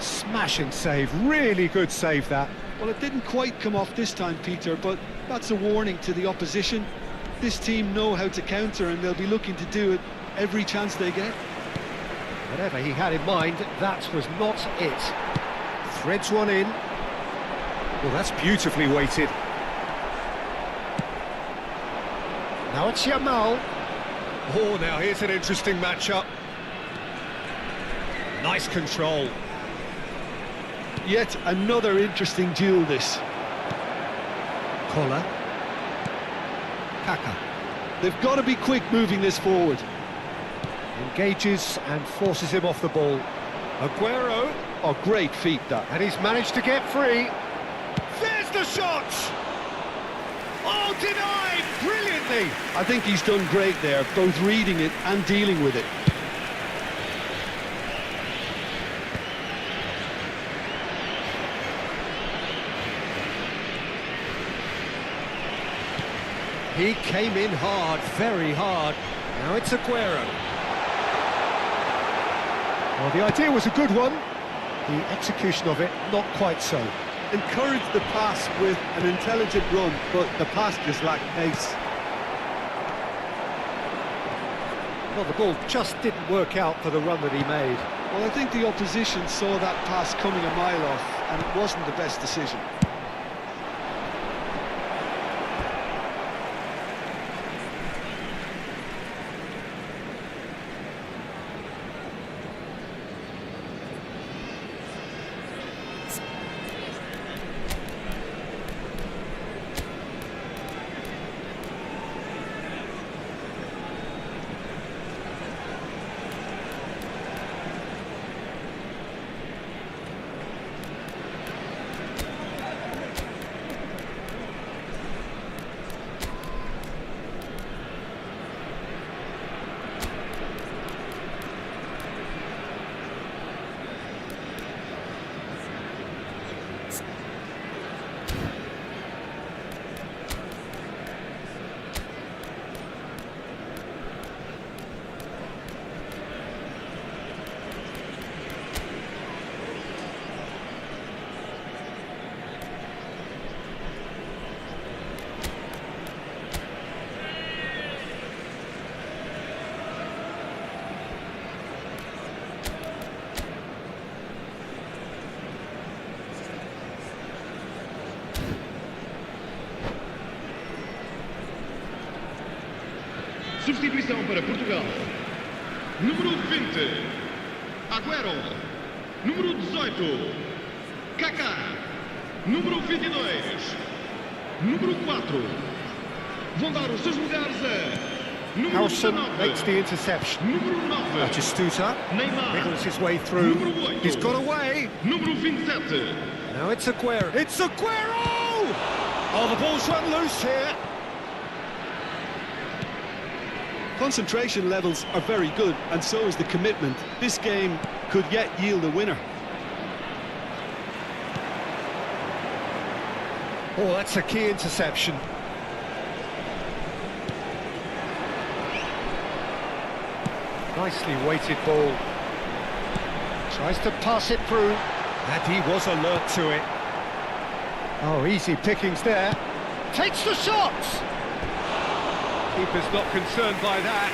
Smashing save, really good save that. Well, it didn't quite come off this time, Peter, but that's a warning to the opposition. This team know how to counter, and they'll be looking to do it every chance they get. Whatever he had in mind, that was not it. Threads one in. Well, that's beautifully weighted. Now it's Yamal. Oh, now here's an interesting matchup. Nice control. Yet another interesting duel, this. Kola. Kaka. They've got to be quick moving this forward. Engages and forces him off the ball. Aguero. Oh, great feat, that. And he's managed to get free. There's the shot! Oh, denied brilliantly! I think he's done great there, both reading it and dealing with it. He came in hard, very hard. Now it's Aguero. Well, the idea was a good one. The execution of it, not quite so. Encouraged the pass with an intelligent run, but the pass just lacked pace. Well, the ball just didn't work out for the run that he made. Well, I think the opposition saw that pass coming a mile off, and it wasn't the best decision. Substituição para Portugal. Número 20, Aguero. Número 18, Kaká. Número 22, número 4. Vão dar os seus lugares a número Harrison 19, makes the interception. número 9, Batistuta Neymar. wriggles his way through. Número 8, He's got away. número 27. Now it's Aguero. It's Aguero! Oh, the ball's run loose here. Concentration levels are very good, and so is the commitment. This game could yet yield a winner. Oh, that's a key interception. Nicely weighted ball. Tries to pass it through, and he was alert to it. Oh, easy pickings there. Takes the shot! Keeper's not concerned by that.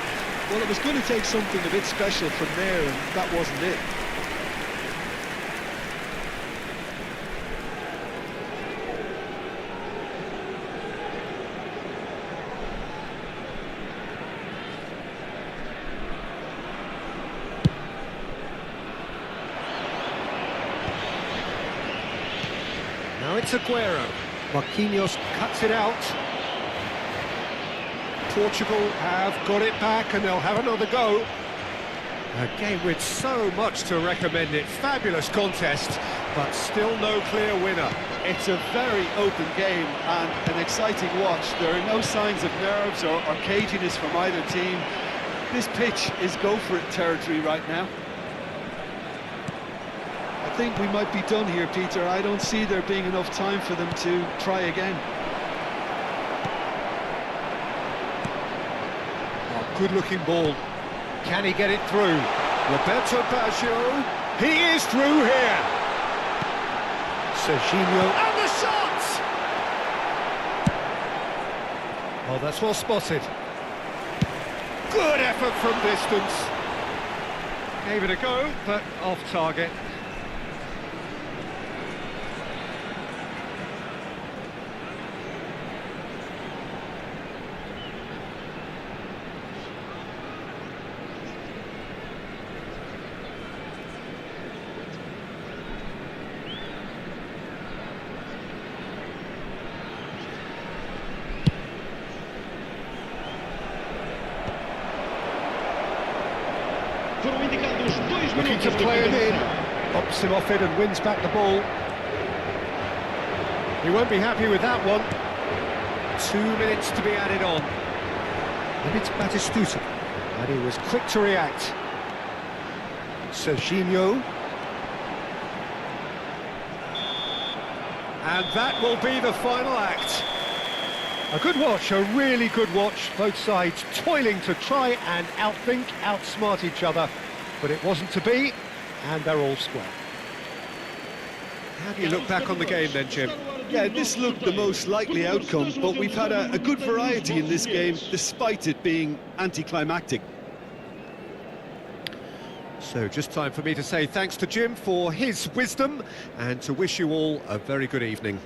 Well, it was going to take something a bit special from there, and that wasn't it. Now it's Aguero. Marquinhos cuts it out. Portugal have got it back and they'll have another go. A game with so much to recommend it. Fabulous contest, but still no clear winner. It's a very open game and an exciting watch. There are no signs of nerves or caginess from either team. This pitch is go-for-it territory right now. I think we might be done here, Peter. I don't see there being enough time for them to try again. Oh, good-looking ball. Can he get it through? Roberto Baggio. He is through here. Serginho. And the shot! Oh, that's well spotted. Good effort from distance. Gave it a go, but off target. Foram indicados 2 Looking to minutos de play him in. compensação. Pops him off it and wins back the ball. He won't be happy with that one. 2 minutes to be added on. And it's Batistuta. And he was quick to react. Serginho. And that will be the final act. A good watch, a really good watch. Both sides toiling to try and outthink, outsmart each other. But it wasn't to be, and they're all square. How do you look back on the game then, Jim? Yeah, this looked the most likely outcome, but we've had a good variety in this game, despite it being anticlimactic. So just time for me to say thanks to Jim for his wisdom and to wish you all a very good evening.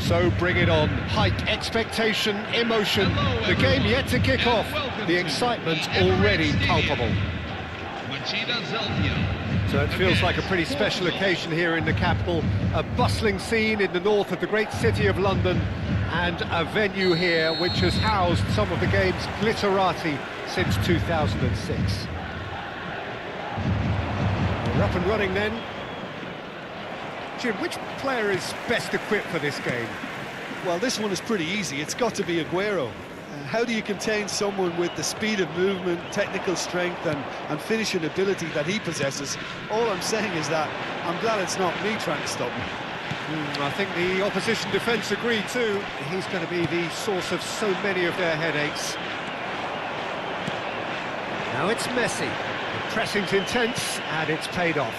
So bring it on. Hype, expectation, emotion. The game yet to kick off. The excitement already palpable. So it feels like a pretty special occasion here in the capital. A bustling scene in the north of the great city of London, and a venue here which has housed some of the game's glitterati since 2006. We're up and running then. Jim, which player is best equipped for this game? Well, this one is pretty easy. It's got to be Aguero. How do you contain someone with the speed of movement, technical strength and finishing ability that he possesses? All I'm saying is that I'm glad it's not me trying to stop him. I think the opposition defence agree too. He's going to be the source of so many of their headaches. Now it's Messi. The pressing's intense and it's paid off.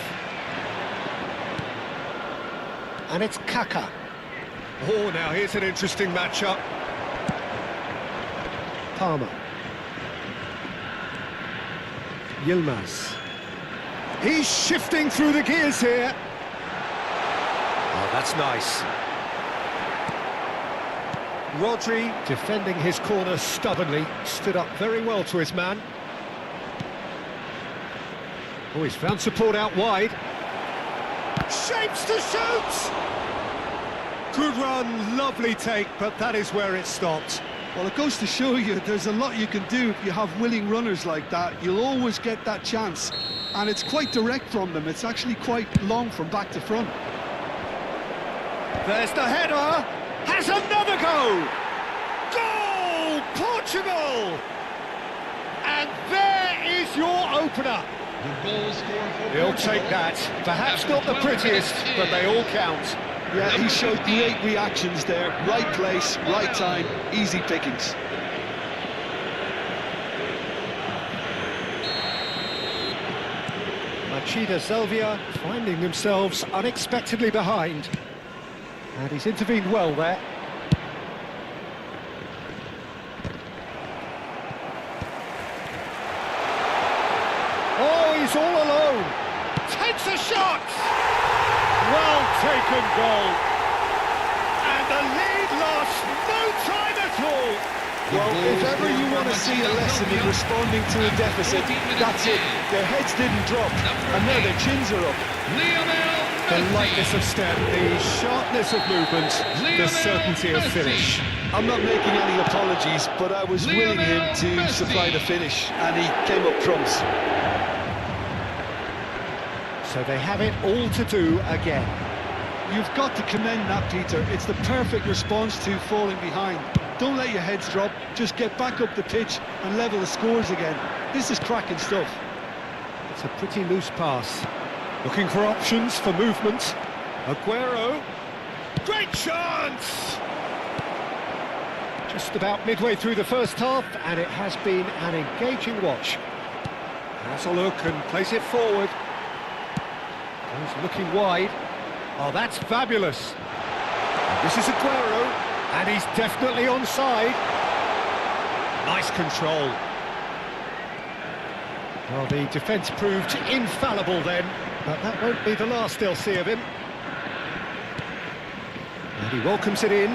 And it's Kaka. Oh, now here's an interesting matchup. Palmer. Yilmaz. He's shifting through the gears here. Oh, that's nice. Rodri, defending his corner stubbornly, stood up very well to his man. Oh, he's found support out wide. Shapes to shoot! Good run, lovely take, but that is where it stopped. Well, it goes to show you there's a lot you can do if you have willing runners like that. You'll always get that chance. And it's quite direct from them. It's actually quite long from back to front. There's the header! Has another go! Goal! Portugal! And there is your opener. He'll take that. Perhaps not the prettiest, but they all count. Yeah, he showed great reactions there. Right place, right time, easy pickings. Machida Zelvia finding themselves unexpectedly behind. And he's intervened well there. Oh, he's all alone. Takes a shot. Well taken goal. And the lead lost no time at all. Well, if ever you want to see a lesson in responding to a deficit, that's it. Their heads didn't drop, and now their chins are up. The lightness of step, the sharpness of movement, the certainty of finish. I'm not making any apologies, but I was willing him to supply the finish, and he came up trumps. So they have it all to do again. You've got to commend that, Peter. It's the perfect response to falling behind. Don't let your heads drop, just get back up the pitch and level the scores again. This is cracking stuff. It's a pretty loose pass. Looking for options for movement. Aguero. Great chance! Just about midway through the first half, and it has been an engaging watch. Has a look and plays it forward. He's looking wide. Oh, that's fabulous. This is Aguero, and he's definitely onside. Nice control. Well, the defence proved infallible then, but that won't be the last they'll see of him. And he welcomes it in.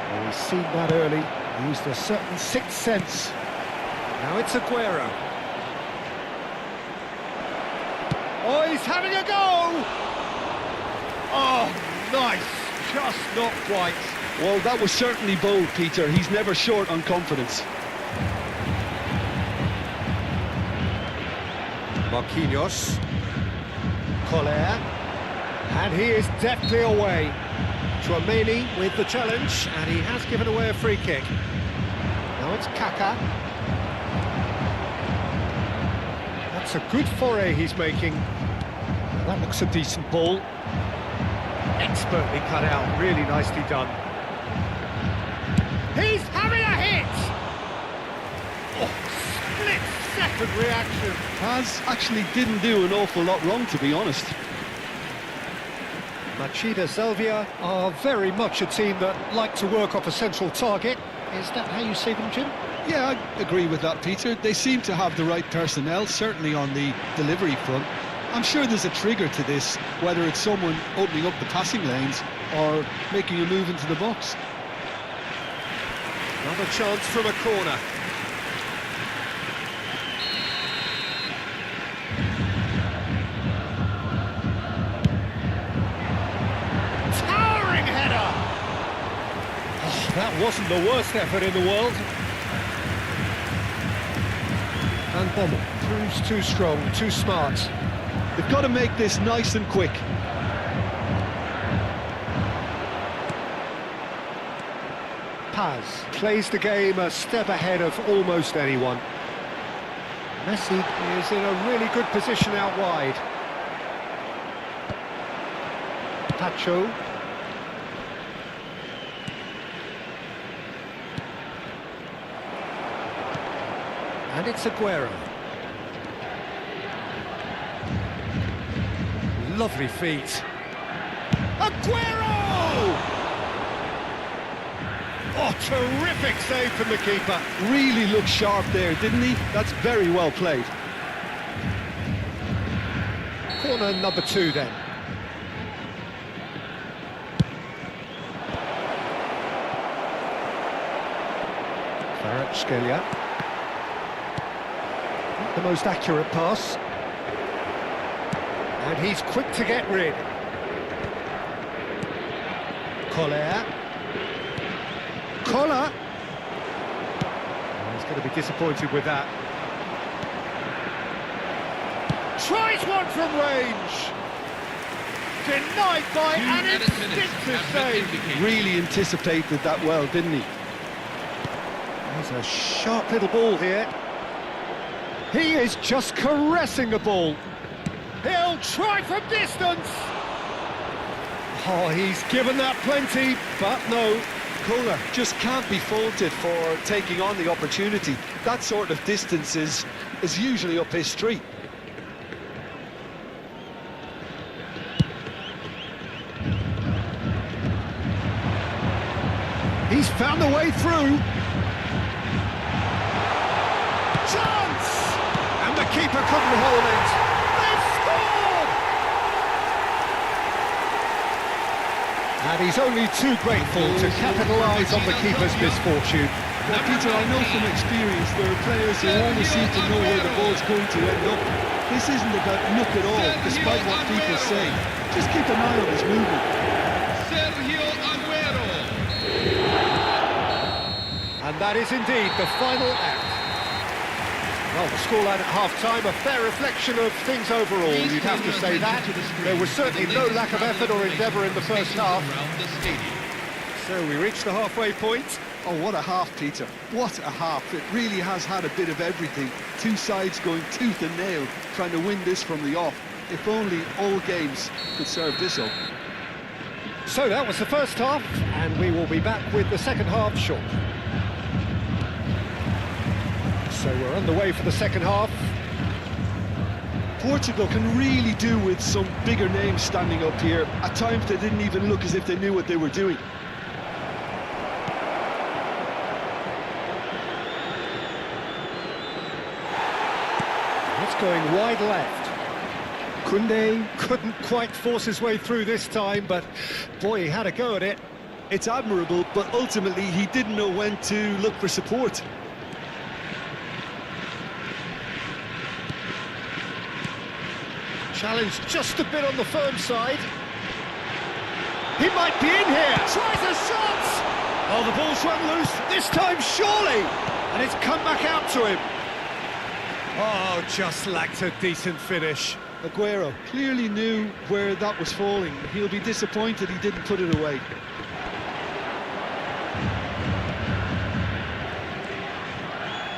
Well, he's seen that early, used a certain sixth sense. Now it's Aguero. Oh, he's having a go! Oh, nice, just not quite. Well, that was certainly bold, Peter. He's never short on confidence. Marquinhos. Collier. And he is deftly away. Tchouaméni with the challenge, and he has given away a free kick. Now it's Kaka. That's a good foray he's making. Now that looks a decent ball. Expertly cut out, really nicely done. He's having a hit! Oh, split-second reaction. Paz actually didn't do an awful lot wrong, to be honest. Machida Zelvia are very much a team that like to work off a central target. Is that how you see them, Jim? Yeah, I agree with that, Peter. They seem to have the right personnel, certainly on the delivery front. I'm sure there's a trigger to this, whether it's someone opening up the passing lanes or making a move into the box. Another chance from a corner. Towering header! Oh, that wasn't the worst effort in the world. And Bommel proves too strong, too smart. They've got to make this nice and quick. Paz plays the game a step ahead of almost anyone. Messi is in a really good position out wide. Pacho. And it's Aguero. Lovely feet. Aguero! Oh, terrific save from the keeper. Really looked sharp there, didn't he? That's very well played. Corner number 2 then. Kvaratskhelia. Not the most accurate pass. And he's quick to get rid. Collier. Collar. He's going to be disappointed with that. Tries one from range. Denied by an instinctive save. Really anticipated that well, didn't he? There's a sharp little ball here. He is just caressing the ball. He'll try from distance. Oh, he's given that plenty, but no. Kohler just can't be faulted for taking on the opportunity. That sort of distance is usually up his street. He's found a way through. Chance! And the keeper couldn't hold it. They've scored! And he's only too grateful to capitalise on the keeper's misfortune. Now, Peter, I know from experience there are players who always seem to know where the ball's going to end up. This isn't about luck at all, despite what people say. Just keep an eye on his movement. Sergio Aguero. And that is indeed the final act. Well, the scoreline at half-time, a fair reflection of things overall, you'd have to say that. There was certainly no lack of effort or endeavour in the first half. So we reached the halfway point. Oh, what a half, Peter. What a half. It really has had a bit of everything. Two sides going tooth and nail, trying to win this from the off. If only all games could serve this up. So that was the first half, and we will be back with the second half shortly. So we're underway for the second half. Portugal can really do with some bigger names standing up here. At times they didn't even look as if they knew what they were doing. It's going wide left. Koundé couldn't quite force his way through this time, but boy, he had a go at it. It's admirable, but ultimately he didn't know when to look for support. Challenge just a bit on the firm side. He might be in here. Tries a shot. Oh, the ball's run loose. This time, surely. And it's come back out to him. Oh, just lacked a decent finish. Aguero clearly knew where that was falling. He'll be disappointed he didn't put it away.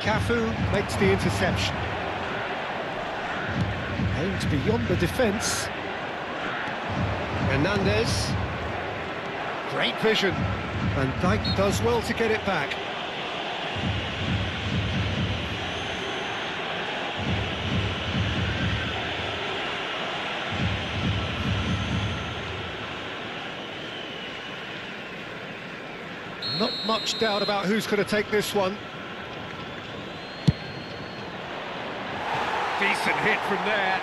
Cafu makes the interception. Aimed beyond the defence. Hernandez. Great vision. And Dijk does well to get it back. Not much doubt about who's going to take this one. Decent hit from there.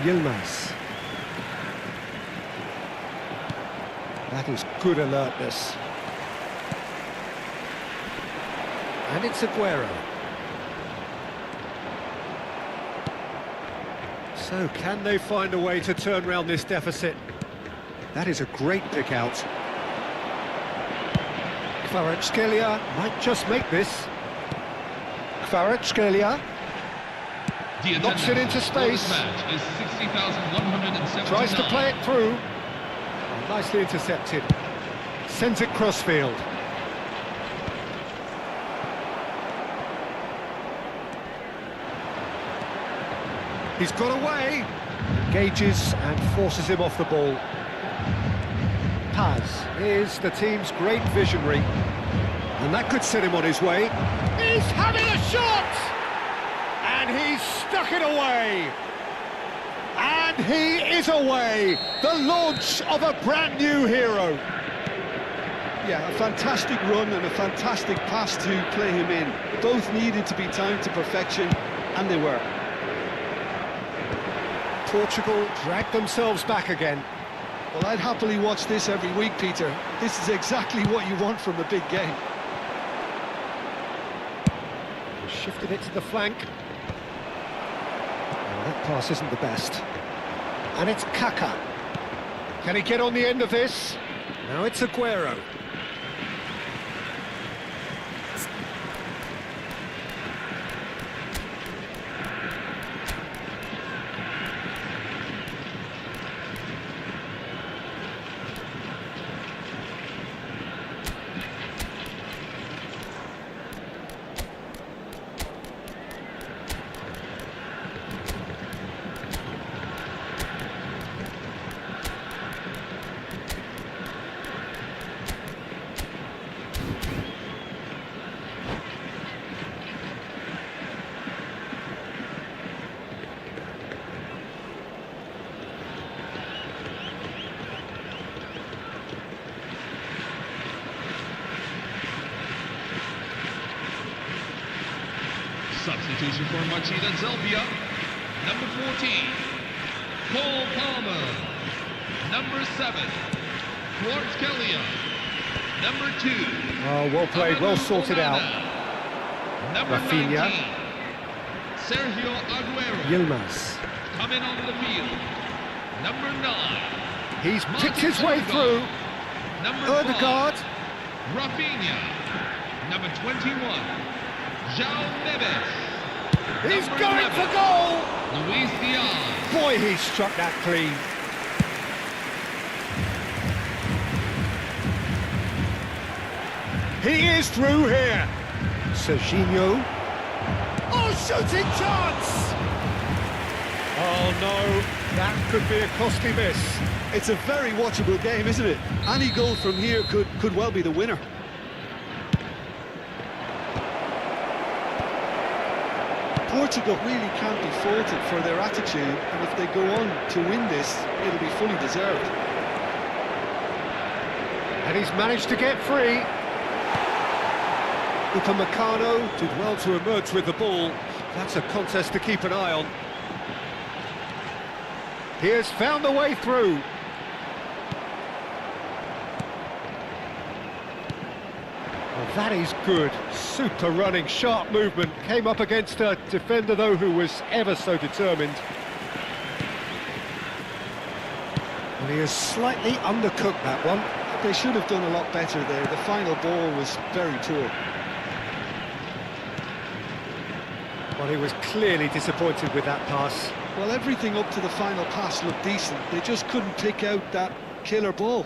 Yilmaz. That is good alertness. And it's Aguero. So can they find a way to turn around this deficit? That is a great pick out. Kvaratskhelia might just make this. Kvaratskhelia knocks it into space. Tries to play it through. Oh, nicely intercepted. Sends it crossfield. He's got away. Engages and forces him off the ball. Paz is the team's great visionary, and that could set him on his way. He's having a shot! And he's stuck it away! And he is away! The launch of a brand new hero! Yeah, a fantastic run and a fantastic pass to play him in. Both needed to be timed to perfection, and they were. Portugal dragged themselves back again. Well, I'd happily watch this every week, Peter. This is exactly what you want from a big game. Shifted it to the flank. Oh, that pass isn't the best. And it's Kaka. Can he get on the end of this? Now it's Aguero. Substitution for Martina Zelvia. Number 14, Cole Palmer. Number 7, Kvaratskhelia. Number 2. Oh, well played, well sorted out. Number Rafinha. 19, Sergio Aguero. Yilmaz. Coming onto the field. Number 9. He's picked his way through. Number 5, Odegaard. Rafinha. Number 21, João Neves. He's Number going 11, for goal. Luis Diaz. Boy, he struck that clean. He is through here. Serginho. Oh, shooting chance! Oh no, that could be a costly miss. It's a very watchable game, isn't it? Any goal from here could well be the winner. Portugal really can't be faulted for their attitude, and if they go on to win this, it'll be fully deserved. And he's managed to get free. Upamecano did well to emerge with the ball. That's a contest to keep an eye on. He has found the way through. Well, that is good. Super running, sharp movement. Came up against a defender, though, who was ever so determined. And he has slightly undercooked that one. They should have done a lot better there. The final ball was very poor. Well, he was clearly disappointed with that pass. Well, everything up to the final pass looked decent. They just couldn't pick out that killer ball.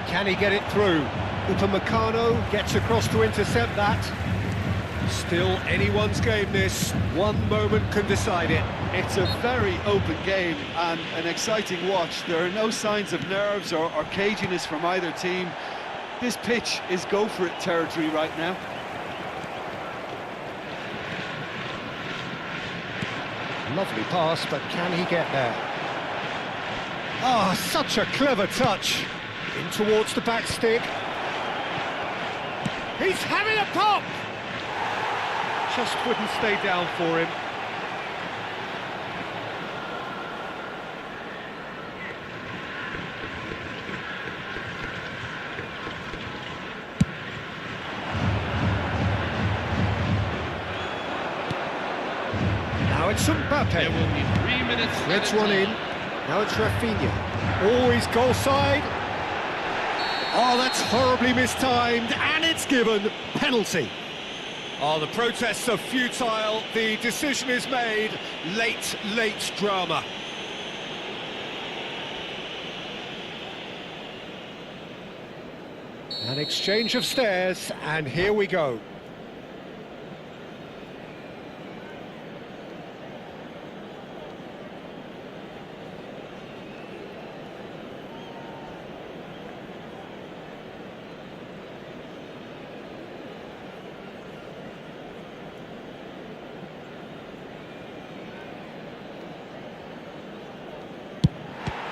Can he get it through? Upamecano gets across to intercept that. Still anyone's game this. One moment can decide it. It's a very open game and an exciting watch. There are no signs of nerves or caginess from either team. This pitch is go-for-it territory right now. Lovely pass, but can he get there? Ah, such a clever touch. In towards the back stick. He's having a pop! Just wouldn't stay down for him. it's There Mbappe. will be 3 minutes. Threads added one in. time. Now it's Rafinha. Always goal side. Oh, that's horribly mistimed, and it's given penalty. Oh, the protests are futile. The decision is made. Late drama. An exchange of stares, and here we go.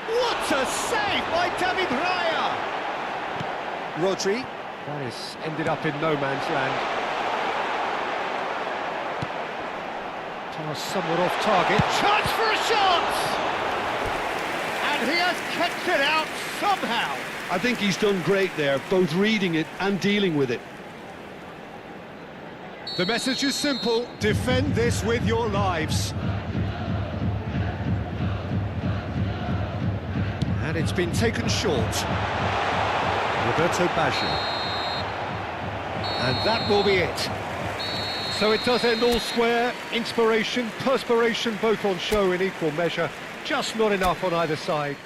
What a save by David Raya! Rodri. That is ended up in no man's land. Pass somewhat off target. Chance for a shot! And he has kept it out somehow. I think he's done great there, both reading it and dealing with it. The message is simple: defend this with your lives. And it's been taken short. Roberto Baggio. And that will be it. So it does end all square. Inspiration, perspiration, both on show in equal measure. Just not enough on either side.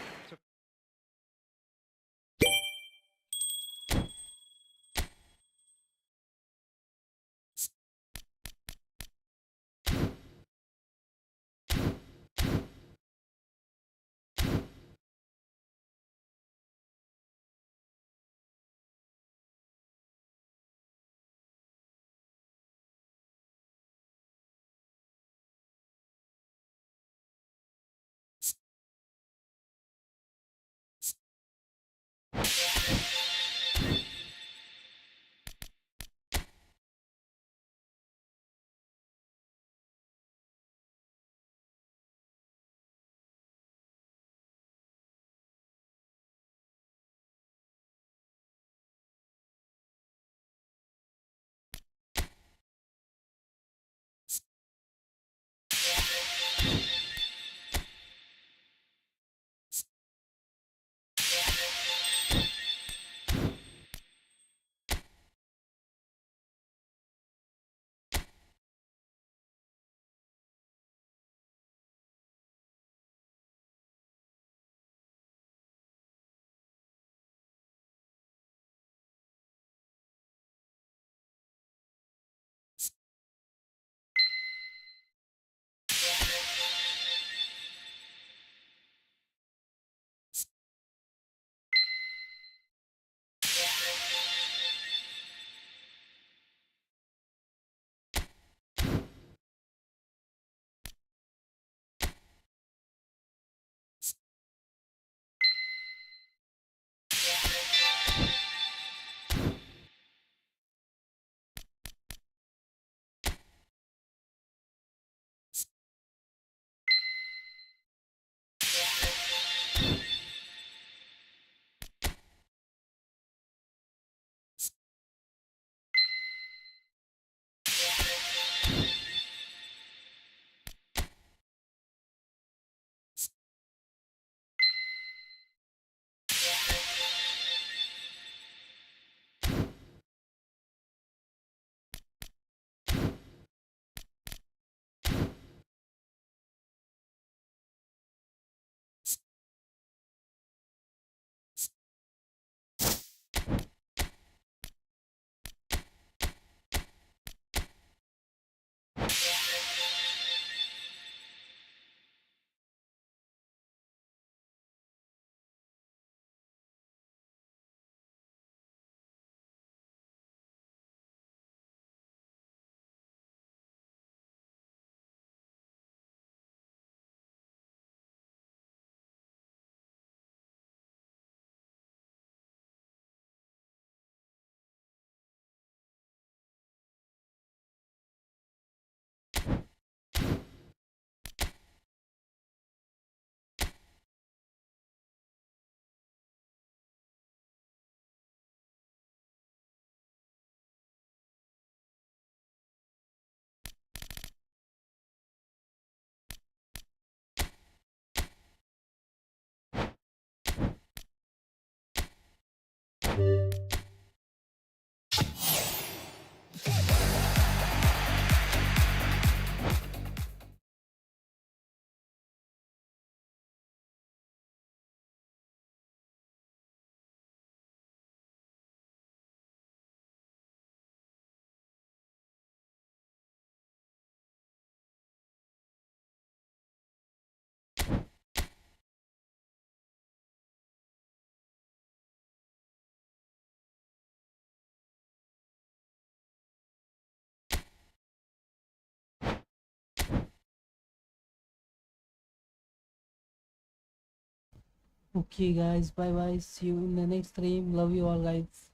Okay guys, bye bye, see you in the next stream, love you all guys.